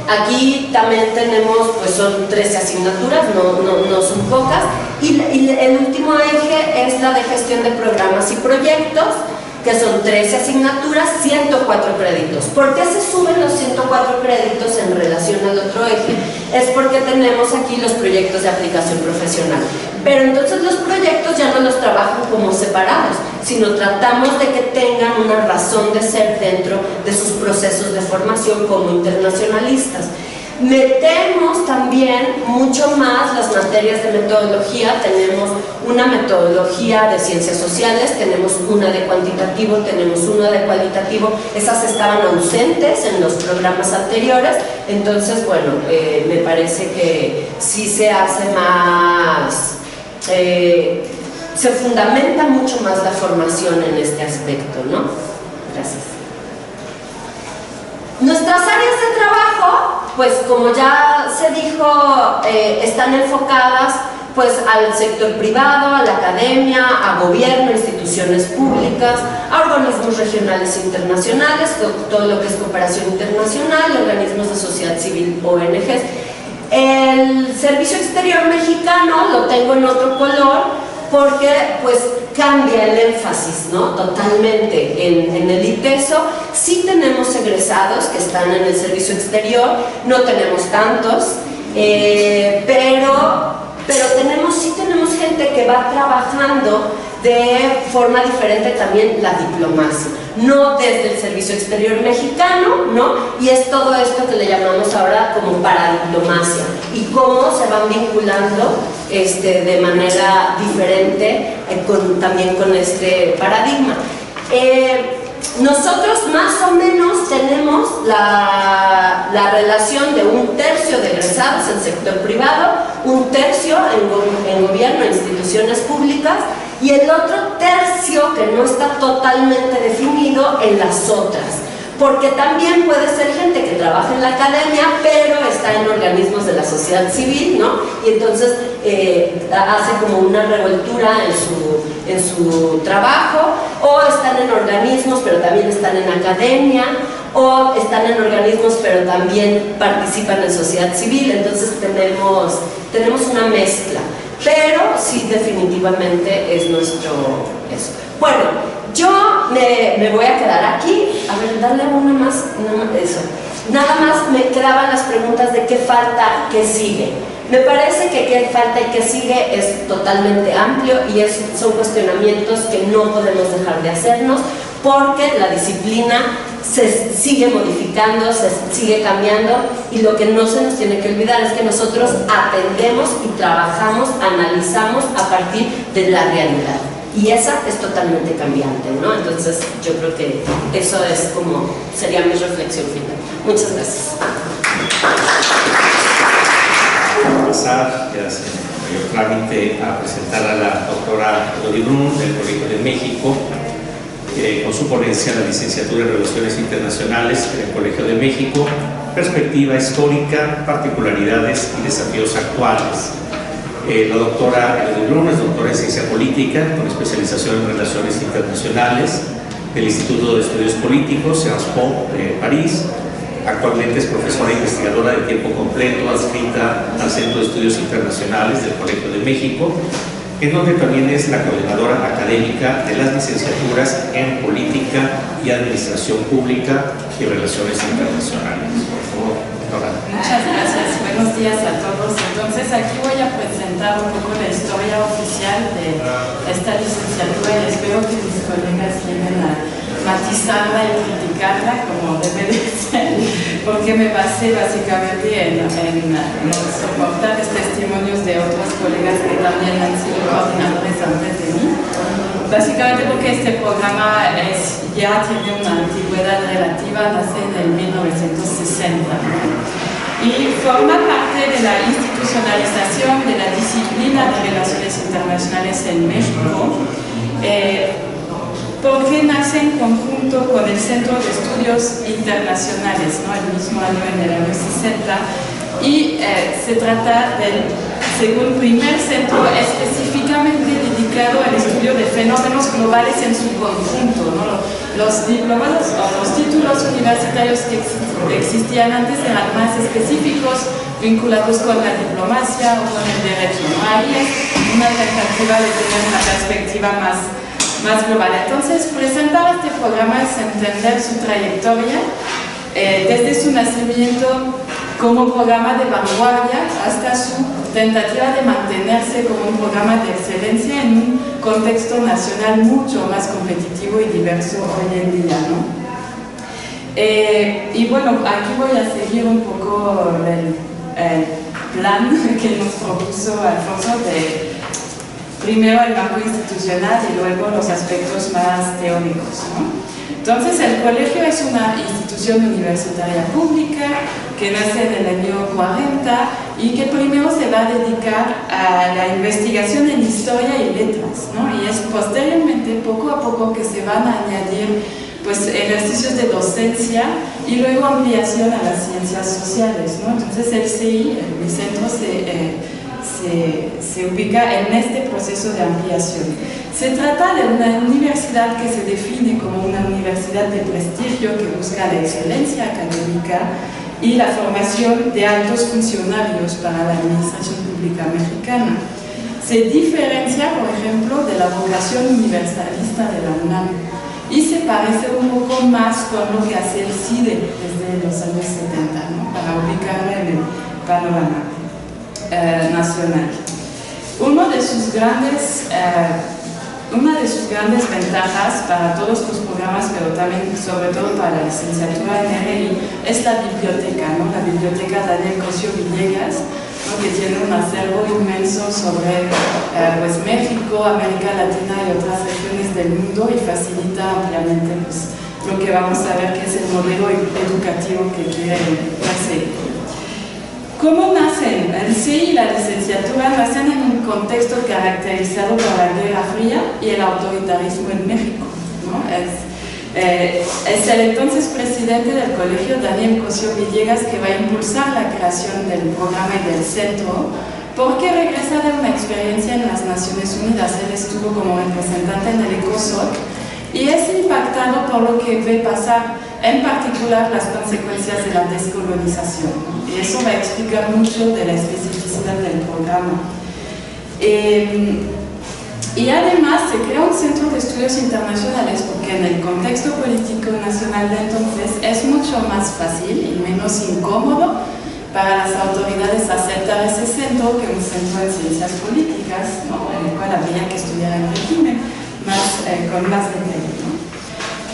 Aquí también tenemos, pues son 13 asignaturas, no son pocas, y el último eje es la de gestión de programas y proyectos, que son 13 asignaturas, 104 créditos. ¿Por qué se suben los 104 créditos en relación al otro eje? Es porque tenemos aquí los proyectos de aplicación profesional. Pero entonces los proyectos ya no los trabajan como separados, sino tratamos de que tengan una razón de ser dentro de sus procesos de formación como internacionalistas. Metemos también mucho más las materias de metodología. Tenemos una metodología de ciencias sociales, tenemos una de cuantitativo, tenemos una de cualitativo. Esas estaban ausentes en los programas anteriores. Entonces, bueno, me parece que sí se hace más, se fundamenta mucho más la formación en este aspecto, ¿no? Gracias. Nuestras áreas de trabajo, pues como ya se dijo, están enfocadas pues al sector privado, a la academia, a gobierno, instituciones públicas, a organismos regionales e internacionales, todo lo que es cooperación internacional, organismos de sociedad civil, ONGs. El Servicio Exterior Mexicano lo tengo en otro color porque pues cambia el énfasis, ¿no? Totalmente en el ITESO. Sí tenemos egresados que están en el servicio exterior, no tenemos tantos, pero sí tenemos gente que va trabajando de forma diferente también la diplomacia, no desde el Servicio Exterior Mexicano, ¿no? Y es todo esto que le llamamos ahora como paradiplomacia y cómo se van vinculando de manera diferente también con este paradigma. Nosotros más o menos tenemos la relación de 1/3 de egresados en sector privado, 1/3 en gobierno e instituciones públicas y el otro tercio que no está totalmente definido en las otras. Porque también puede ser gente que trabaja en la academia, pero está en organismos de la sociedad civil, ¿no? Y entonces hace como una revoltura en su trabajo, o están en organismos, pero también están en academia, o están en organismos, pero también participan en sociedad civil. Entonces tenemos una mezcla, pero sí definitivamente es nuestro eso. Bueno, yo me voy a quedar aquí. A ver, darle una más, eso. Nada más me quedaban las preguntas de qué falta, qué sigue. Me parece que qué falta y qué sigue es totalmente amplio y son cuestionamientos que no podemos dejar de hacernos porque la disciplina se sigue modificando, se sigue cambiando y lo que no se nos tiene que olvidar es que nosotros atendemos y trabajamos, analizamos a partir de la realidad. Y esa es totalmente cambiante, ¿no? Entonces yo creo que eso es como sería mi reflexión final. Muchas gracias. Vamos a pasar ya sin mayor trámite a presentar a la doctora Elodie Brun del Colegio de México con su ponencia la licenciatura en Relaciones Internacionales en el Colegio de México, perspectiva histórica, particularidades y desafíos actuales. La doctora Elodie Brun es doctora en Ciencia Política con especialización en Relaciones Internacionales del Instituto de Estudios Políticos, Sciences Po de París. Actualmente es profesora e investigadora de tiempo completo adscrita al Centro de Estudios Internacionales del Colegio de México, en donde también es la coordinadora académica de las licenciaturas en Política y Administración Pública y Relaciones Internacionales. Por favor, doctora. Muchas gracias. Buenos días a todos. Entonces, aquí voy a presentar un poco la historia oficial de esta licenciatura y espero que mis colegas lleguen a matizarla y criticarla como debe de ser, porque me basé básicamente en los reportajes, testimonios de otros colegas que también han sido coordinadores antes de mí. Básicamente porque este programa ya tiene una antigüedad relativa, nace en el 1960. Y forma parte de la institucionalización de la disciplina de Relaciones Internacionales en México, porque nace en conjunto con el Centro de Estudios Internacionales, ¿no? El mismo año, en el año 60, y se trata del primer centro específicamente dedicado al estudio de fenómenos globales en su conjunto, ¿no? Los diplomados o los títulos universitarios que existían antes eran más específicos, vinculados con la diplomacia o con el derecho, ¿no? Ahí es una tentativa de tener una perspectiva más global. Entonces, presentar este programa es entender su trayectoria desde su nacimiento como programa de vanguardia hasta su tentativa de mantenerse como un programa de excelencia en un contexto nacional mucho más competitivo y diverso hoy en día, ¿no? Y bueno, aquí voy a seguir un poco el plan que nos propuso Alfonso de primero el marco institucional y luego los aspectos más teóricos, ¿no? Entonces, el colegio es una institución universitaria pública que nace en el año 40 y que primero se va a dedicar a la investigación en historia y letras, ¿no? Y es posteriormente, poco a poco, que se van a añadir pues, ejercicios de docencia y luego ampliación a las ciencias sociales, ¿no? Entonces, el CI, mi centro, se se ubica en este proceso de ampliación. Se trata de una universidad que se define como una universidad de prestigio que busca la excelencia académica y la formación de altos funcionarios para la administración pública mexicana. Se diferencia, por ejemplo, de la vocación universalista de la UNAM y se parece un poco más con lo que hace el CIDE desde los años 70, ¿no? Para ubicarla en el panorama nacional. Una de sus grandes ventajas para todos los programas, pero también sobre todo para la licenciatura en RI, es la biblioteca, ¿no? La biblioteca Daniel Cosío Villegas, ¿no? Que tiene un acervo inmenso sobre pues México, América Latina y otras regiones del mundo y facilita ampliamente pues, lo que vamos a ver que es el modelo educativo que quieren perseguir. ¿Cómo nacen? El CI y la licenciatura nacen en un contexto caracterizado por la Guerra Fría y el autoritarismo en México, ¿no? Es el entonces presidente del colegio, Daniel Cosío Villegas, que va a impulsar la creación del programa y del centro, porque regresa de una experiencia en las Naciones Unidas. Él estuvo como representante en el ECOSOC y es impactado por lo que ve pasar, en particular las consecuencias de la descolonización, ¿no? Y eso va a explicar mucho de la especificidad del programa. Y además se crea un centro de estudios internacionales porque en el contexto político nacional de entonces es mucho más fácil y menos incómodo para las autoridades aceptar ese centro que un centro de ciencias políticas, ¿no? En el cual habría que estudiar el régimen con más detalle, ¿no?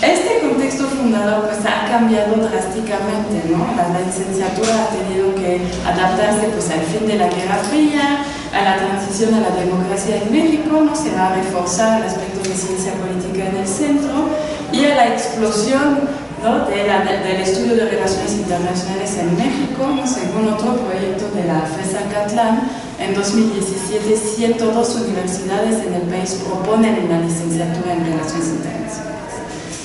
Este contexto fundador pues, ha cambiado drásticamente, ¿no? La licenciatura ha tenido que adaptarse pues, al fin de la Guerra Fría, a la transición a la democracia en México, ¿no? Se va a reforzar el aspecto de ciencia política en el centro y a la explosión, ¿no? del estudio de relaciones internacionales en México, ¿no? Según otro proyecto de la FESA Catlán, en 2017 102 universidades en el país proponen una licenciatura en relaciones internacionales.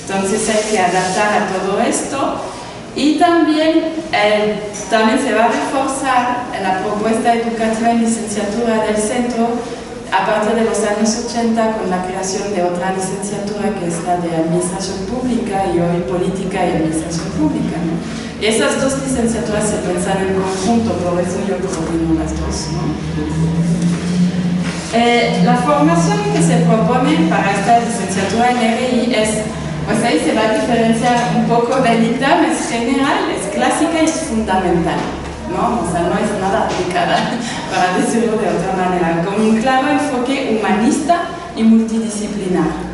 Entonces hay que adaptar a todo esto y también se va a reforzar la propuesta educativa en licenciatura del centro a partir de los años 80 con la creación de otra licenciatura que es la de Administración Pública y hoy Política y Administración Pública, ¿no? Y esas dos licenciaturas se pensan en conjunto, por eso yo coordino las dos, ¿no? La formación que se propone para esta licenciatura en RI es, pues ahí se va a diferenciar un poco del ITAM, es general, es clásica y es fundamental, ¿no? O sea, no es nada aplicada, para decirlo de otra manera, con un claro enfoque humanista y multidisciplinar.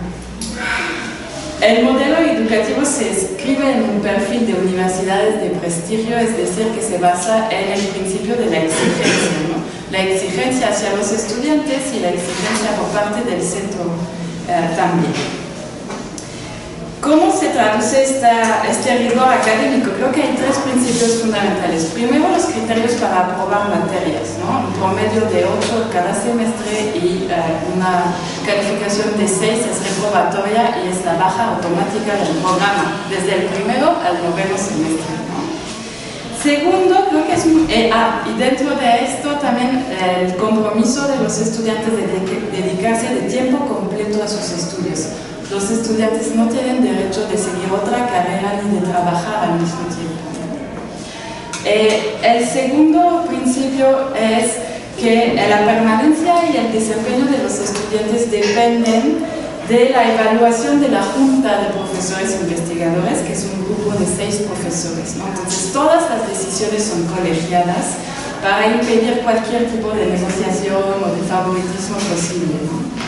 El modelo educativo se escribe en un perfil de universidades de prestigio, es decir, que se basa en el principio de la exigencia, ¿no? La exigencia hacia los estudiantes y la exigencia por parte del centro también. ¿Cómo se traduce este rigor académico? Creo que hay tres principios fundamentales. Primero, los criterios para aprobar materias, ¿no? Un promedio de 8 cada semestre y una calificación de 6 es reprobatoria y es la baja automática del programa, desde el primero al noveno semestre, ¿no? Segundo, creo que es y dentro de esto también el compromiso de los estudiantes de dedicarse de tiempo completo a sus estudios. Los estudiantes no tienen derecho de seguir otra carrera ni de trabajar al mismo tiempo. El segundo principio es que la permanencia y el desempeño de los estudiantes dependen de la evaluación de la Junta de Profesores Investigadores, que es un grupo de 6 profesores, ¿no? Entonces, todas las decisiones son colegiadas para impedir cualquier tipo de negociación o de favoritismo posible, ¿no?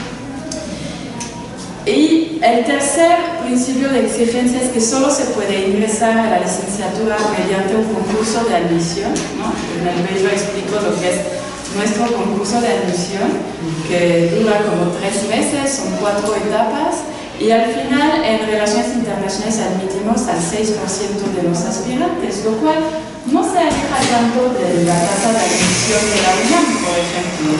Y el tercer principio de exigencia es que solo se puede ingresar a la licenciatura mediante un concurso de admisión, ¿no? En el medio explico lo que es nuestro concurso de admisión, que dura como 3 meses, son 4 etapas, y al final en Relaciones Internacionales admitimos al 6% de los aspirantes, lo cual no se aleja tanto de la tasa de admisión de la UNAM, por ejemplo.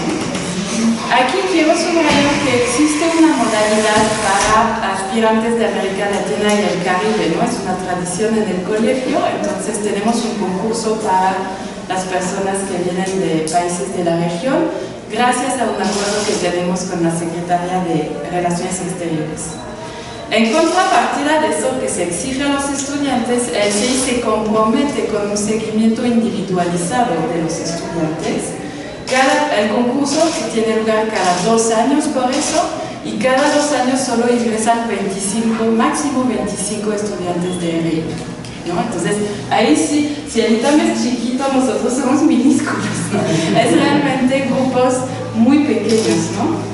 Aquí quiero subrayar que existe una modalidad para aspirantes de América Latina y el Caribe, ¿no? Es una tradición en el colegio, entonces tenemos un concurso para las personas que vienen de países de la región, gracias a un acuerdo que tenemos con la Secretaría de Relaciones Exteriores. En contrapartida de eso que se exige a los estudiantes, el CEI se compromete con un seguimiento individualizado de los estudiantes. El concurso tiene lugar cada 2 años por eso, y cada 2 años solo ingresan 25, máximo 25 estudiantes de RI, ¿no? Entonces, ahí sí, si el ITAM es chiquito, nosotros somos minúsculos, ¿no? Es realmente grupos muy pequeños, ¿no?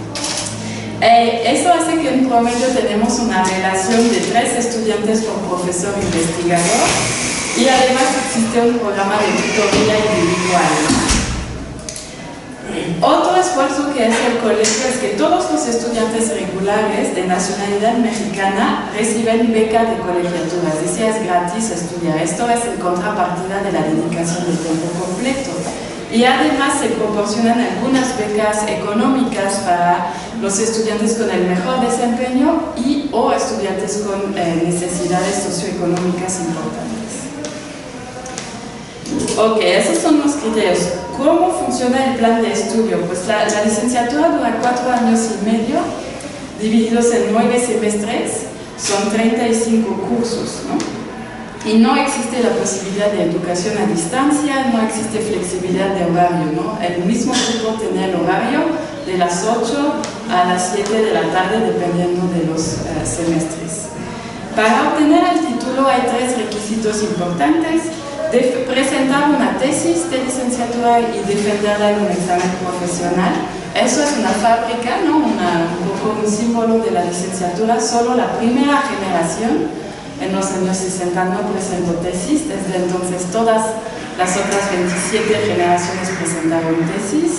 Eso hace que en promedio tenemos una relación de 3 estudiantes por profesor investigador, y además existe un programa de tutoría individual. Otro esfuerzo que hace el colegio es que todos los estudiantes regulares de nacionalidad mexicana reciben beca de colegiatura, es decir, es gratis estudiar. Esto es en contrapartida de la dedicación de tiempo completo. Y además se proporcionan algunas becas económicas para los estudiantes con el mejor desempeño y o estudiantes con necesidades socioeconómicas importantes. Ok, esos son los criterios. ¿Cómo funciona el plan de estudio? Pues la licenciatura dura 4 años y medio, divididos en 9 semestres, son 35 cursos, ¿no? Y no existe la posibilidad de educación a distancia, no existe flexibilidad de horario, ¿no? El mismo grupo tiene el horario de las 8 a las 7 de la tarde, dependiendo de los semestres. Para obtener el título hay 3 requisitos importantes: presentar una tesis de licenciatura y defenderla en un examen profesional. Eso es una fábrica, ¿no? Un poco un símbolo de la licenciatura. Solo la primera generación en los años 60 no presentó tesis, desde entonces todas las otras 27 generaciones presentaron tesis.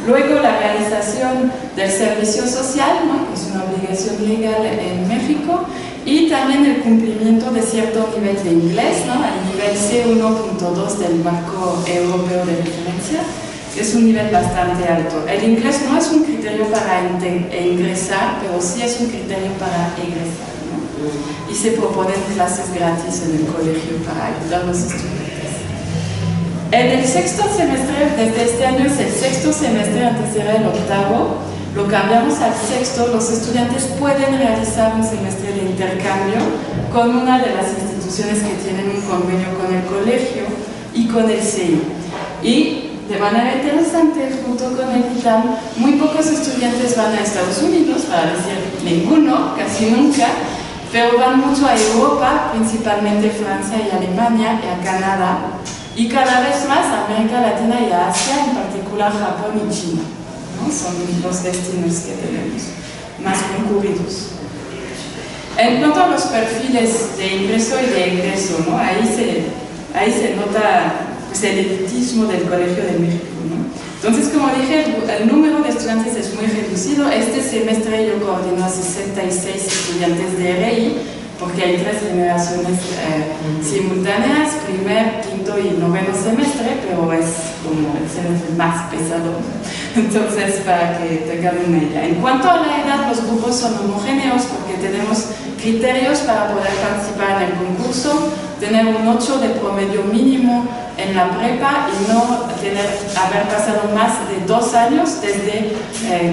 Luego la realización del servicio social, ¿no? Que es una obligación legal en México, y también el cumplimiento de cierto nivel de inglés, ¿no? El nivel C1.2 del marco europeo de referencia, que es un nivel bastante alto. El inglés no es un criterio para ingresar, pero sí es un criterio para egresar, ¿no? Y se proponen clases gratis en el colegio para ayudar a los estudiantes. En el 6º semestre, desde este año es el 6º semestre, antes era el 8º, lo cambiamos al 6º, los estudiantes pueden realizar un semestre de intercambio con una de las instituciones que tienen un convenio con el colegio y con el CEI. Y de manera interesante, junto con el ITAM, muy pocos estudiantes van a Estados Unidos, para decir ninguno, casi nunca, pero van mucho a Europa, principalmente Francia y Alemania, y a Canadá, y cada vez más a América Latina y a Asia, en particular Japón y China, ¿no? Son los destinos que tenemos más concurridos. En cuanto a los perfiles de ingreso y de egreso, ¿no? Ahí se nota pues, el elitismo del Colegio de México, ¿no? Entonces, como dije, el número de estudiantes es muy reducido. Este semestre yo coordino a 66 estudiantes de RI, porque hay 3 generaciones simultáneas, primer, quinto y noveno semestre, pero es como el semestre más pesado. Entonces, para que tengan una idea. En cuanto a la edad, los grupos son homogéneos porque tenemos criterios para poder participar en el concurso, tener un 8 de promedio mínimo en la prepa y no haber pasado más de 2 años desde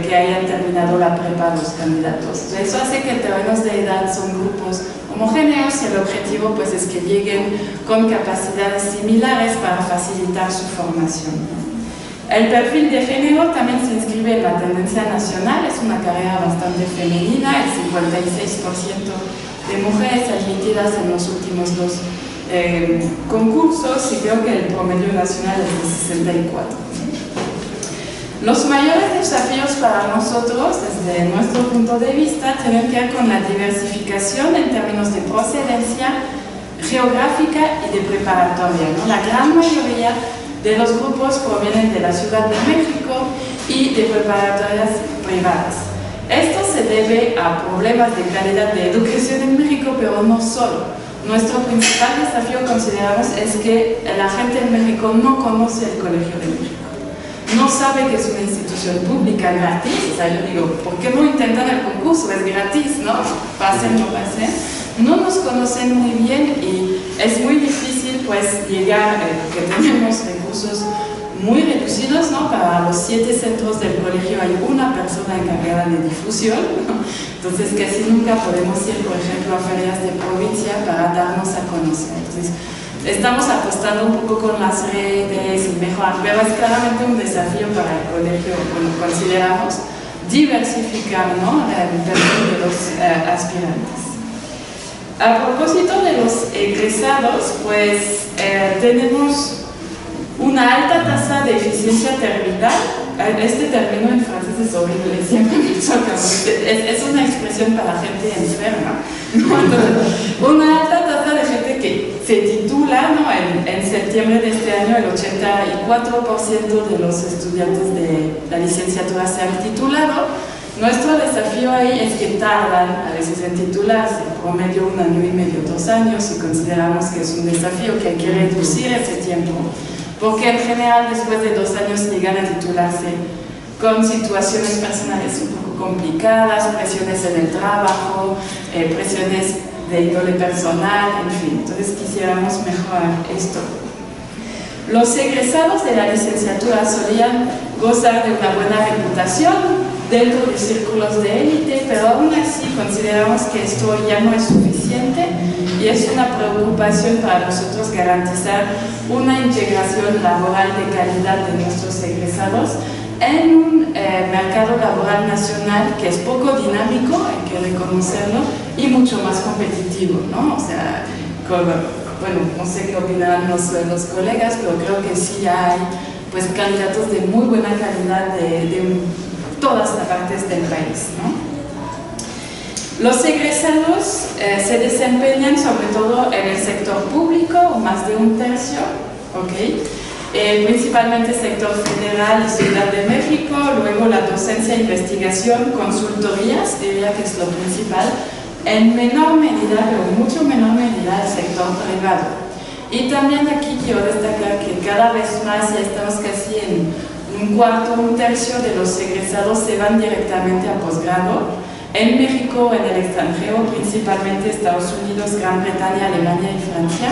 que hayan terminado la prepa los candidatos. Entonces, eso hace que en términos de edad son grupos homogéneos y el objetivo pues, es que lleguen con capacidades similares para facilitar su formación. El perfil de género también se inscribe en la tendencia nacional, es una carrera bastante femenina, el 56% de mujeres admitidas en los últimos 2 concursos, y creo que el promedio nacional es de 64. Los mayores desafíos para nosotros, desde nuestro punto de vista, tienen que ver con la diversificación en términos de procedencia geográfica y de preparatoria, ¿no? La gran mayoría de los grupos provienen de la Ciudad de México y de preparatorias privadas. Esto se debe a problemas de calidad de educación en México, pero no solo. Nuestro principal desafío, consideramos, es que la gente en México no conoce el Colegio de México. No sabe que es una institución pública gratis. O sea, yo digo, ¿por qué no intentan el concurso? Es gratis, ¿no? Pasen, no pasen. No nos conocen muy bien y es muy difícil pues llegar, que tenemos recursos los 7 centros del colegio hay una persona encargada de difusión, ¿no? Entonces casi nunca podemos ir, por ejemplo, a ferias de provincia para darnos a conocer. Entonces, estamos apostando un poco con las redes y mejorar, pero es claramente un desafío para el colegio, bueno, consideramos diversificar, ¿no?, el perfil de los aspirantes. A propósito de los egresados, pues tenemos una alta tasa de eficiencia terminal. Este término en francés es horrible, siempre me choca, es una expresión para gente enferma, ¿no? Entonces, una alta tasa de gente que se titula, ¿no? En septiembre de este año, el 84% de los estudiantes de la licenciatura se han titulado. Nuestro desafío ahí es que tardan a veces en titularse, promedio 1 año y medio, 2 años, y consideramos que es un desafío que hay que reducir ese tiempo, porque en general después de 2 años llegan a titularse con situaciones personales un poco complicadas, presiones en el trabajo, presiones de índole personal, en fin. Entonces quisiéramos mejorar esto. Los egresados de la licenciatura solían gozar de una buena reputación dentro de círculos de élite, pero aún así consideramos que esto ya no es suficiente y es una preocupación para nosotros garantizar una integración laboral de calidad de nuestros egresados en un mercado laboral nacional que es poco dinámico, hay que reconocerlo, y mucho más competitivo, ¿no? O sea, bueno, no sé qué opinan los colegas, pero creo que sí hay pues candidatos de muy buena calidad de todas las partes del país, ¿no? Los egresados se desempeñan sobre todo en el sector público, más de 1/3, ¿ok? Principalmente sector federal y Ciudad de México, luego la docencia, investigación, consultorías, diría que es lo principal, en menor medida, pero mucho menor medida, el sector privado. Y también aquí quiero destacar que cada vez más, ya estamos casi en 1/4, 1/3 de los egresados se van directamente a posgrado, en México, en el extranjero, principalmente Estados Unidos, Gran Bretaña, Alemania y Francia,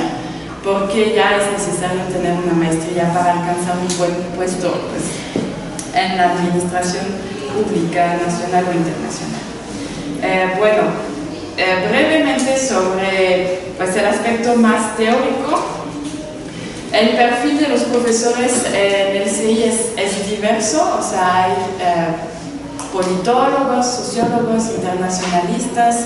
porque ya es necesario tener una maestría para alcanzar un buen puesto pues, en la administración pública, nacional o internacional. Brevemente sobre pues, el aspecto más teórico, el perfil de los profesores en el CI es diverso, o sea, hay politólogos, sociólogos, internacionalistas,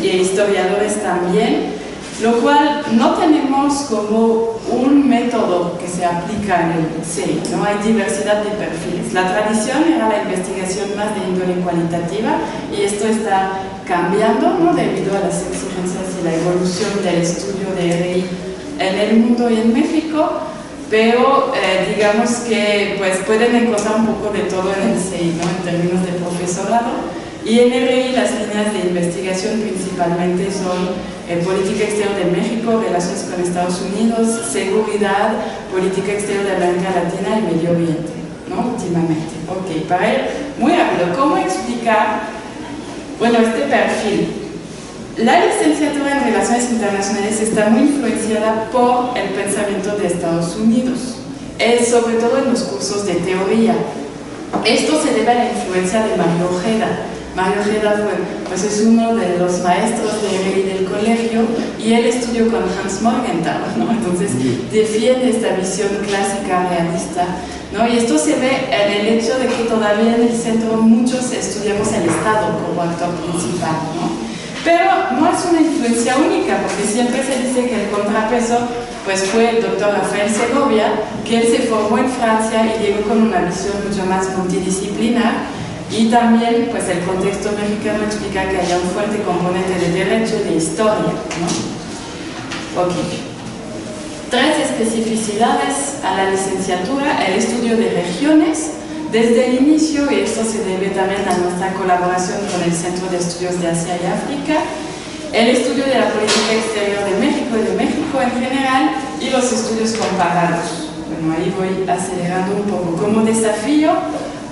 historiadores también, lo cual no tenemos como un método que se aplica en el CI, ¿no? Hay diversidad de perfiles. La tradición era la investigación más de índole cualitativa y esto está cambiando, ¿no? Debido a las exigencias y la evolución del estudio de RI en el mundo y en México, pero digamos que pues, pueden encontrar un poco de todo en el CI, ¿no? En términos de profesorado. Y en RI las líneas de investigación principalmente son política exterior de México, relaciones con Estados Unidos, seguridad, política exterior de América Latina y Medio Oriente, ¿no? Últimamente. Ok, para ir muy rápido, ¿cómo explicar, bueno, este perfil? La licenciatura en Relaciones Internacionales está muy influenciada por el pensamiento de Estados Unidos, sobre todo en los cursos de teoría. Esto se debe a la influencia de Mario Ojeda. Mario Ojeda pues es uno de los maestros de RI del colegio y él estudió con Hans Morgenthau, ¿no? Entonces defiende esta visión clásica realista, ¿no? Y esto se ve en el hecho de que todavía en el centro muchos estudiamos el Estado como actor principal, ¿no? Pero no es una influencia única, porque siempre se dice que el contrapeso pues fue el doctor Rafael Segovia, que él se formó en Francia y llegó con una visión mucho más multidisciplinar. Y también pues, el contexto mexicano explica que haya un fuerte componente de derecho y de historia, ¿no? Ok. 3 especificidades a la licenciatura: el estudio de regiones desde el inicio, y esto se debe también a nuestra colaboración con el Centro de Estudios de Asia y África, el estudio de la política exterior de México y de México en general, y los estudios comparados. Bueno, ahí voy acelerando un poco. Como desafío,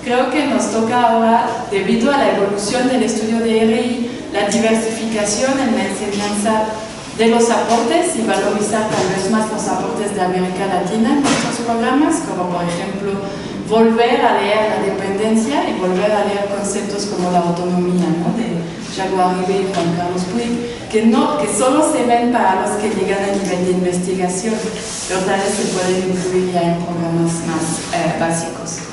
creo que nos toca ahora, debido a la evolución del estudio de RI, la diversificación en la enseñanza de los aportes y valorizar tal vez más los aportes de América Latina en nuestros programas, como por ejemplo volver a leer la dependencia y volver a leer conceptos como la autonomía, ¿no? De Jacques Arribé y Juan Carlos Puig, que solo se ven para los que llegan a nivel de investigación, pero tal vez se pueden incluir ya en programas más básicos.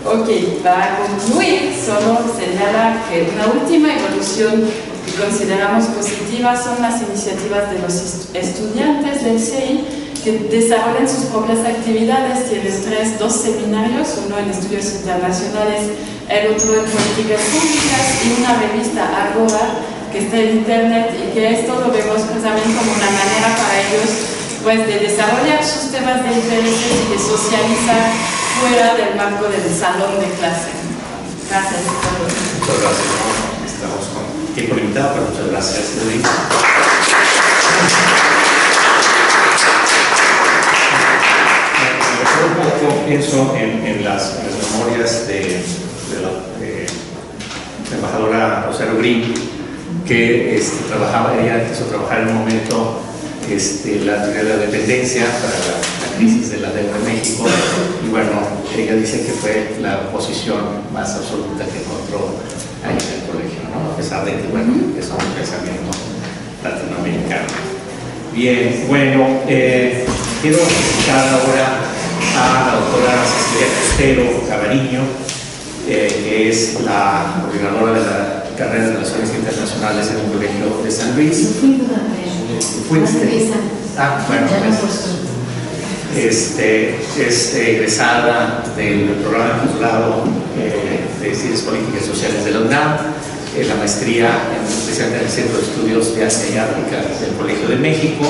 Ok, para concluir, solo señalar que una última evolución que consideramos positiva son las iniciativas de los estudiantes del CEI que desarrollan sus propias actividades. Tienen dos seminarios, uno en estudios internacionales, el otro en políticas públicas, y una revista Agora que está en internet, y que esto lo vemos precisamente como una manera para ellos pues, de desarrollar sus temas de intereses y de socializar fuera del marco del salón de clase. Gracias a todos. Muchas gracias. Estamos con tiempo limitado, pero muchas gracias, Edith. Un poco pienso en las memorias de la embajadora Rosario Green, que ella quiso trabajar en un momento la teoría de la dependencia para la crisis de la deuda en México, y bueno, ella dice que fue la oposición más absoluta que encontró ahí en el colegio, ¿no? A pesar de que, bueno, es un pensamiento latinoamericano. Bien, bueno, quiero escuchar ahora a la doctora Cecilia Costero Cavariño, que es la coordinadora de la carrera de Relaciones Internacionales en el Colegio de San Luis. ¿Fuiste? Ah, bueno, es egresada del programa de posgrado de Ciencias Políticas y Sociales de la UNAM, la maestría especialmente en el Centro de Estudios de Asia y África del Colegio de México.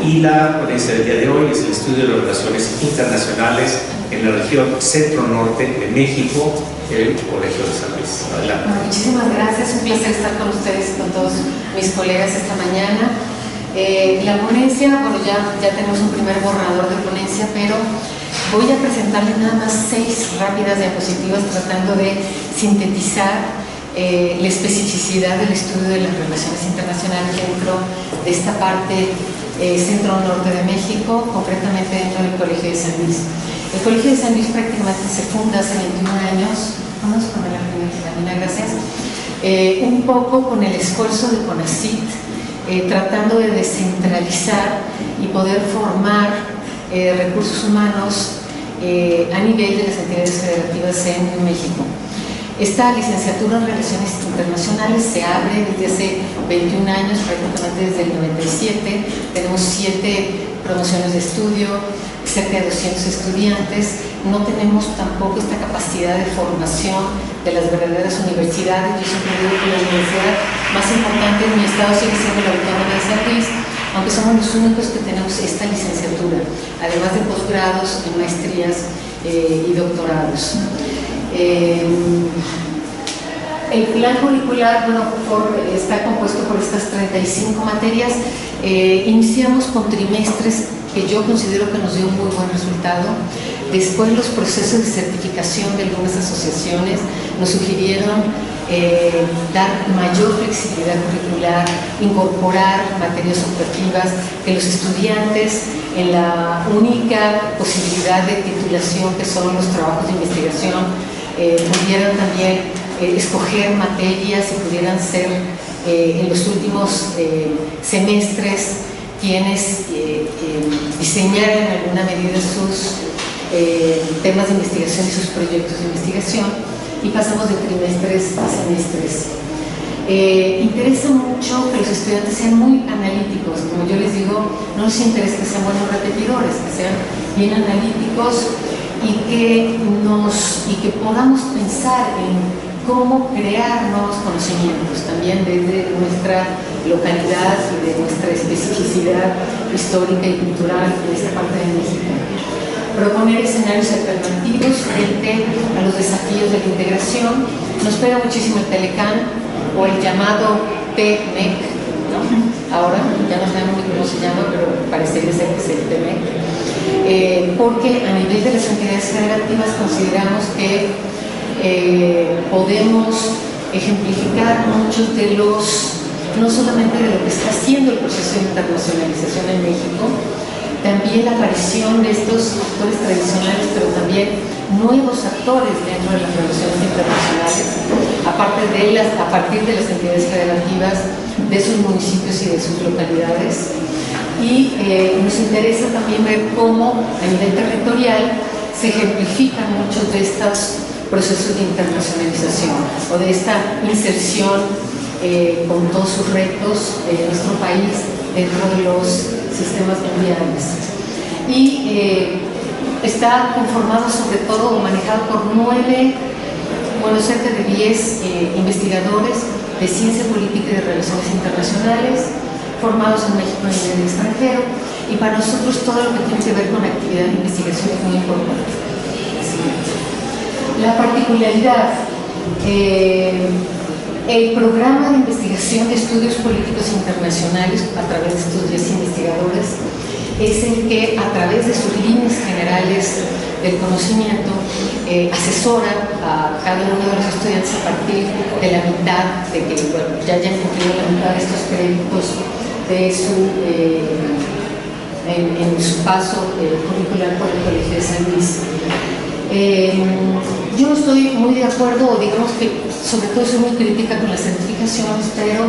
Y la ponencia del día de hoy es el estudio de las relaciones internacionales en la región centro-norte de México, el Colegio de San Luis. Adelante. Bueno, muchísimas gracias, un placer estar con ustedes, con todos mis colegas esta mañana. La ponencia, bueno, ya tenemos un primer borrador de ponencia, pero voy a presentarles nada más 6 rápidas diapositivas tratando de sintetizar la especificidad del estudio de las relaciones internacionales dentro de esta parte centro-norte de México, concretamente dentro del Colegio de San Luis. El Colegio de San Luis prácticamente se funda hace 21 años, vamos con la primera, gracias, un poco con el esfuerzo de CONACYT, tratando de descentralizar y poder formar recursos humanos a nivel de las entidades federativas en México. Esta licenciatura en Relaciones Internacionales se abre desde hace 21 años, prácticamente desde el 97. Tenemos 7 promociones de estudio, cerca de 200 estudiantes. No tenemos tampoco esta capacidad de formación de las verdaderas universidades. Yo siempre digo que la universidad más importante en mi estado sigue siendo la Autónoma de San Luis, aunque somos los únicos que tenemos esta licenciatura, además de posgrados, maestrías y doctorados. El plan curricular, bueno, está compuesto por estas 35 materias. Iniciamos con trimestres que yo considero que nos dio un muy buen resultado. Después los procesos de certificación de algunas asociaciones nos sugirieron dar mayor flexibilidad curricular, incorporar materias optativas, que los estudiantes en la única posibilidad de titulación que son los trabajos de investigación pudieran también escoger materias y pudieran ser en los últimos semestres quienes diseñaran en alguna medida sus temas de investigación y sus proyectos de investigación, y pasamos de trimestres a semestres. Interesa mucho que los estudiantes sean muy analíticos. Como yo les digo, no nos interesa que sean buenos repetidores, que sean bien analíticos y que podamos pensar en cómo crear nuevos conocimientos, también desde nuestra localidad y de nuestra especificidad histórica y cultural en esta parte de México. Proponer escenarios alternativos frente a los desafíos de la integración. Nos pega muchísimo el Telecán o el llamado TMEC, ¿no? Ahora ya no sabemos ni cómo se llama, pero parecería ser que es el TMEC, porque a nivel de las entidades federativas consideramos que podemos ejemplificar muchos de los, no solamente de lo que está haciendo el proceso de internacionalización en México, también la aparición de estos actores tradicionales, pero también nuevos actores dentro de las relaciones internacionales, a partir de las entidades federativas de sus municipios y de sus localidades. Y nos interesa también ver cómo a nivel territorial se ejemplifican muchos de estos procesos de internacionalización o de esta inserción con todos sus retos de nuestro país dentro de los sistemas mundiales. Y está conformado sobre todo o manejado por cerca de 10 investigadores de ciencia política y de relaciones internacionales, formados en México y en el extranjero, y para nosotros todo lo que tiene que ver con actividad de investigación es muy importante. La particularidad, el programa de investigación de estudios políticos internacionales a través de estos 10 investigadores es el que a través de sus líneas generales del conocimiento asesora a cada uno de los estudiantes a partir de la mitad, de que ya hayan cumplido la mitad de estos créditos de en su paso curricular por el Colegio de San Luis. Yo estoy muy de acuerdo, digamos que sobre todo soy muy crítica con las certificaciones, pero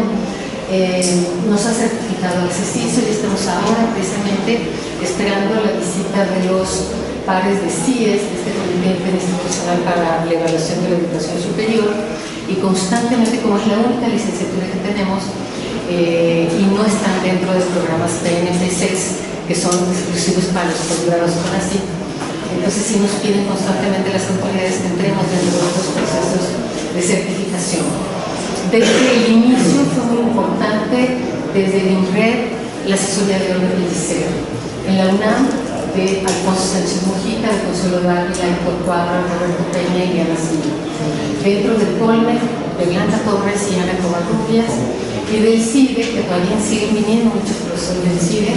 nos ha certificado el CECISO y estamos ahora precisamente esperando la visita de los pares de CIES, este Comité Interinstitucional para la Evaluación de la Educación Superior, y constantemente, como es la única licenciatura que tenemos, y no están dentro de programas PNP6, que son exclusivos para los posgrados con así. Entonces sí nos piden constantemente las autoridades que entremos dentro de estos procesos de certificación. Desde el inicio fue muy importante, desde el INRED, la asesoría de Olga Pellicer. En la UNAM, de Alfonso Sánchez Mujica, de Consuelo Dávila, Héctor Cuadra, Roberto Peña y Ana Silva. Dentro del COLMEC, de Blanca Torres y Ana Covarrubias, y del CIDE, que todavía siguen viniendo muchos profesores del CIDE,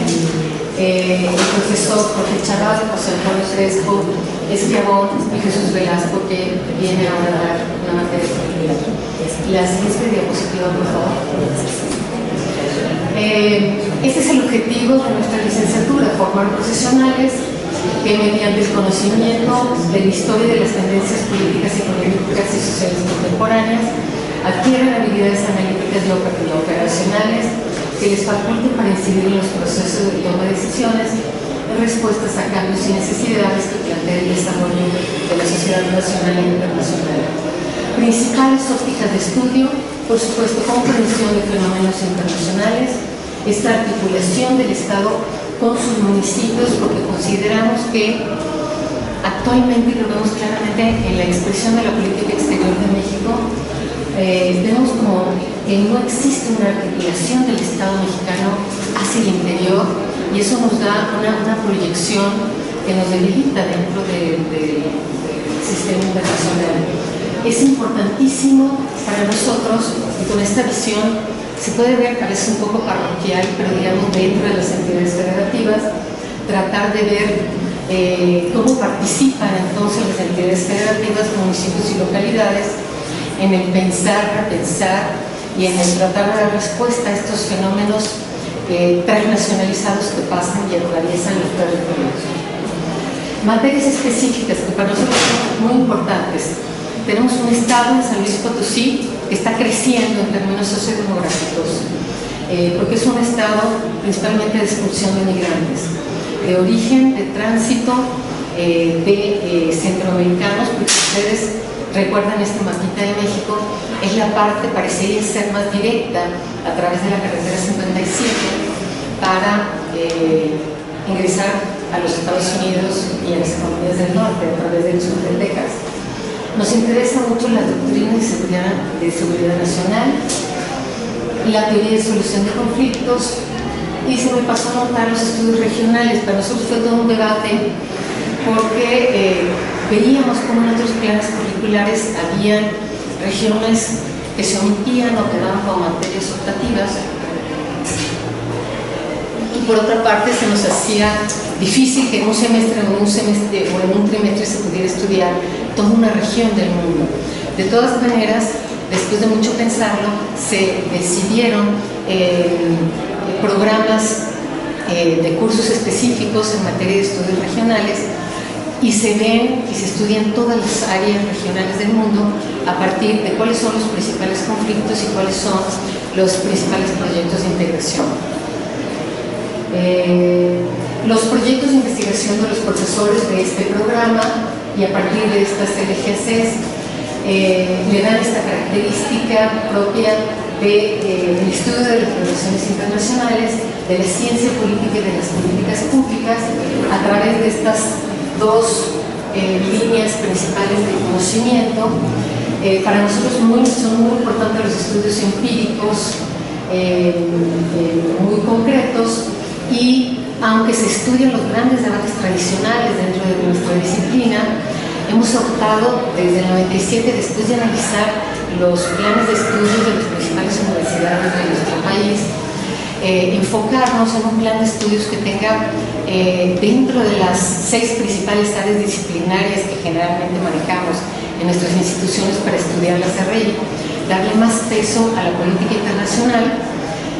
el profesor Jorge Chaval, José Antonio Crespo, Esquiabón y Jesús Velasco, que viene ahora a dar una materia particular. La siguiente diapositiva, por favor. Este es el objetivo de nuestra licenciatura, formar profesionales que mediante el conocimiento de la historia de las tendencias políticas, económicas y sociales contemporáneas adquieran habilidades analíticas y operacionales que les faculten para incidir en los procesos de toma de decisiones en respuestas a cambios y necesidades que plantea el desarrollo de la sociedad nacional e internacional. Principales ópticas de estudio, por supuesto, comprensión de fenómenos internacionales, esta articulación del Estado con sus municipios, porque consideramos que actualmente, lo vemos claramente en la expresión de la política exterior de México, vemos como que no existe una articulación del Estado mexicano hacia el interior, y eso nos da una proyección que nos debilita dentro del sistema internacional. Es importantísimo para nosotros, y con esta visión se puede ver, parece un poco parroquial, pero digamos dentro de las entidades federativas, tratar de ver cómo participan entonces las entidades federativas, municipios y localidades en el pensar, repensar y en el tratar de dar respuesta a estos fenómenos transnacionalizados que pasan y atraviesan los territorios. Materias específicas que para nosotros son muy importantes. Tenemos un estado en San Luis Potosí que está creciendo en términos sociodemográficos, porque es un estado principalmente de expulsión de migrantes, de origen, de tránsito, de centroamericanos, porque ustedes recuerdan este mapita de México, es la parte, parecería ser más directa a través de la carretera 57 para ingresar a los Estados Unidos y a las economías del norte a través del sur de Texas. Nos interesa mucho la doctrina de seguridad nacional, la teoría de solución de conflictos, y se me pasó a notar los estudios regionales. Para nosotros fue todo un debate porque veíamos cómo en otros planes curriculares había regiones que se omitían o quedaban como materias optativas, y por otra parte se nos hacía difícil que en un semestre o en un trimestre se pudiera estudiar toda una región del mundo. De todas maneras, después de mucho pensarlo, se decidieron programas de cursos específicos en materia de estudios regionales y se ven y se estudian todas las áreas regionales del mundo a partir de cuáles son los principales conflictos y cuáles son los principales proyectos de integración. Los proyectos de investigación de los profesores de este programa y a partir de estas LGCs le dan esta característica propia del estudio de las relaciones internacionales, de la ciencia política y de las políticas públicas a través de estas dos líneas principales de conocimiento. Para nosotros son muy importantes los estudios empíricos muy concretos, y aunque se estudian los grandes debates tradicionales dentro de nuestra disciplina, hemos optado desde el 97, después de analizar los planes de estudios de las principales universidades de nuestro país, enfocarnos en un plan de estudios que tenga dentro de las 6 principales áreas disciplinarias que generalmente manejamos en nuestras instituciones para estudiar la CRI, darle más peso a la política internacional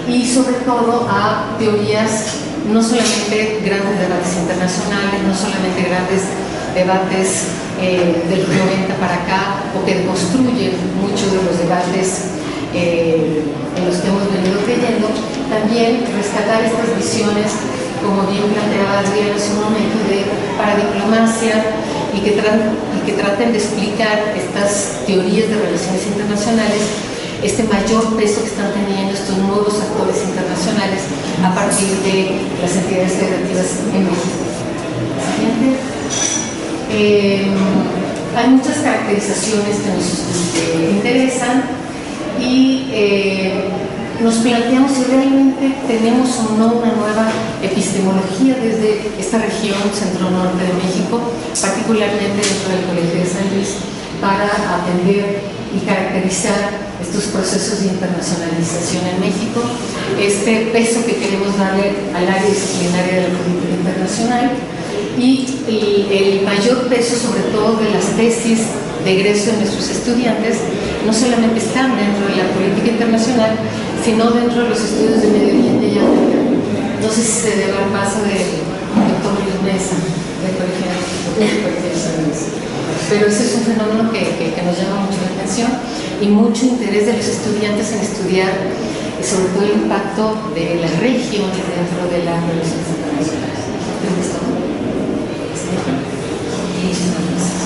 y sobre todo a teorías, no solamente grandes debates internacionales, no solamente grandes debates del 90 para acá, o que construyen muchos de los debates en los que hemos venido creyendo, también rescatar estas visiones, como bien planteaba Adrián hace un momento, para diplomacia y que traten de explicar estas teorías de relaciones internacionales, este mayor peso que están teniendo estos nuevos actores internacionales a partir de las entidades federativas en México. Siguiente. Hay muchas caracterizaciones que nos interesan y nos planteamos si realmente tenemos o no una nueva epistemología desde esta región centro-norte de México, particularmente dentro del Colegio de San Luis, para atender y caracterizar estos procesos de internacionalización en México, este peso que queremos darle al área disciplinaria de la política internacional y el mayor peso sobre todo de las tesis de egreso de nuestros estudiantes, no solamente están dentro de la política internacional, sino dentro de los estudios de Medio Oriente y África. No sé si se debe al paso del doctor Luis Mesa, del Colegio de San Luis. Pero ese es un fenómeno que nos llama mucho la atención y mucho interés de los estudiantes en estudiar sobre todo el impacto de las regiones dentro de las relaciones internacionales. Muchísimas gracias.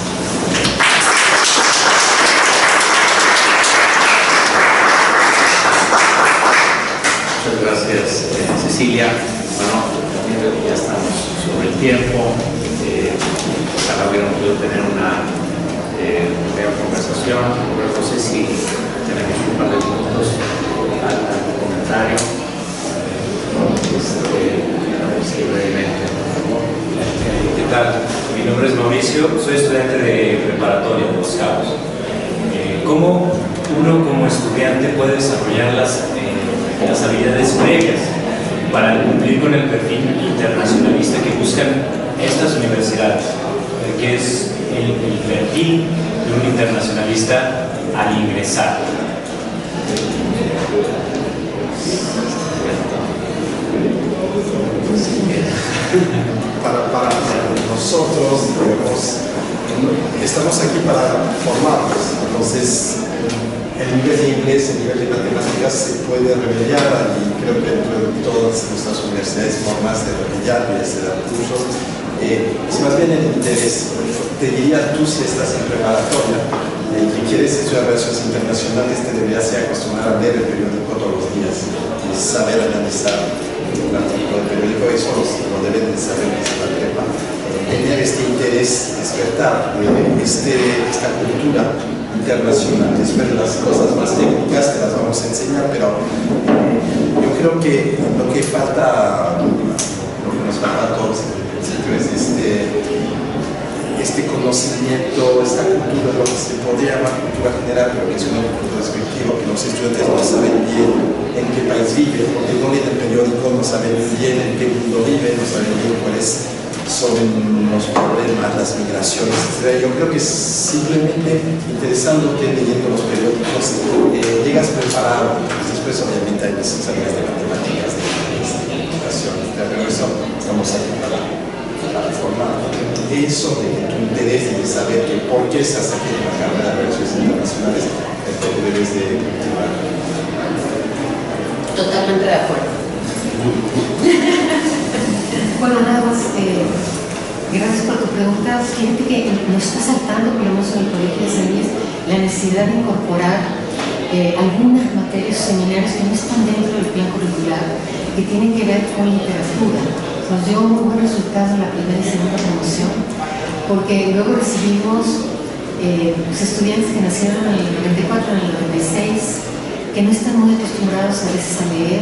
Muchas gracias, Cecilia. Bueno, también ya estamos sobre el tiempo. Ojalá hubiéramos podido tener una breve conversación. Pero no sé si tenemos un par de minutos al comentario. Brevemente, por favor. ¿Qué tal? Mi nombre es Mauricio, soy estudiante de preparatoria de Los Cabos. ¿Cómo uno como estudiante puede desarrollar las habilidades previas para cumplir con el perfil internacionalista que buscan estas universidades? ¿Qué es el perfil de un internacionalista al ingresar? Para nosotros, digamos, estamos aquí para formarnos. Entonces, el nivel de inglés, el nivel de matemáticas se puede remediar, y creo que dentro de todas nuestras universidades formas de remediar y de dar cursos. Es más bien el interés. Te diría, tú si estás en preparatoria y quieres estudiar relaciones internacionales, te deberías acostumbrar a leer el periódico todos los días y saber analizar un artículo del periódico. Eso lo deben de saber desde la prepa. Tener este interés, despertar esta cultura internacional. Después las cosas más técnicas te las vamos a enseñar, pero yo creo que lo que falta, lo que nos falta a todos en el principio es este conocimiento, esta cultura, lo que se podría llamar cultura general, pero que es una cultura descriptiva, que los estudiantes no saben bien en qué país viven, porque no leen el periódico, no saben bien en qué mundo viven, no saben bien cuáles son los problemas, las migraciones, etc. Yo creo que simplemente interesándote, leyendo los periódicos, llegas preparado. Después obviamente hay las áreas de matemáticas, de educación, pero eso estamos aquí para formar. Eso de tu interés de saber que por qué estás aquí en la carrera de Relaciones Internacionales, esto debes de cultivar. Totalmente de acuerdo. Bueno, nada más, gracias por tu pregunta. Fíjate que nos está saltando, por lo menos en el Colegio de San Luis, la necesidad de incorporar algunas materias o seminarios que no están dentro del plan curricular, que tienen que ver con literatura. Nos dio un muy buen resultado en la primera y segunda promoción, porque luego recibimos estudiantes que nacieron en el 94, en el 96, que no están muy acostumbrados a veces a leer.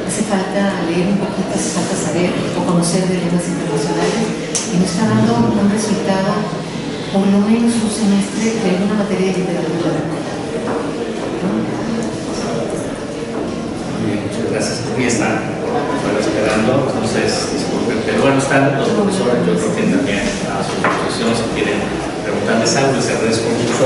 Hace falta leer un poquito, hace falta saber o conocer de lenguas internacionales, y nos está dando un resultado, por lo menos un semestre de alguna materia de literatura. Muy bien, muchas gracias. Aquí están esperando, entonces disculpen, pero bueno, están los profesores, yo creo que también a su disposición si quieren preguntarles algo, les agradezco mucho.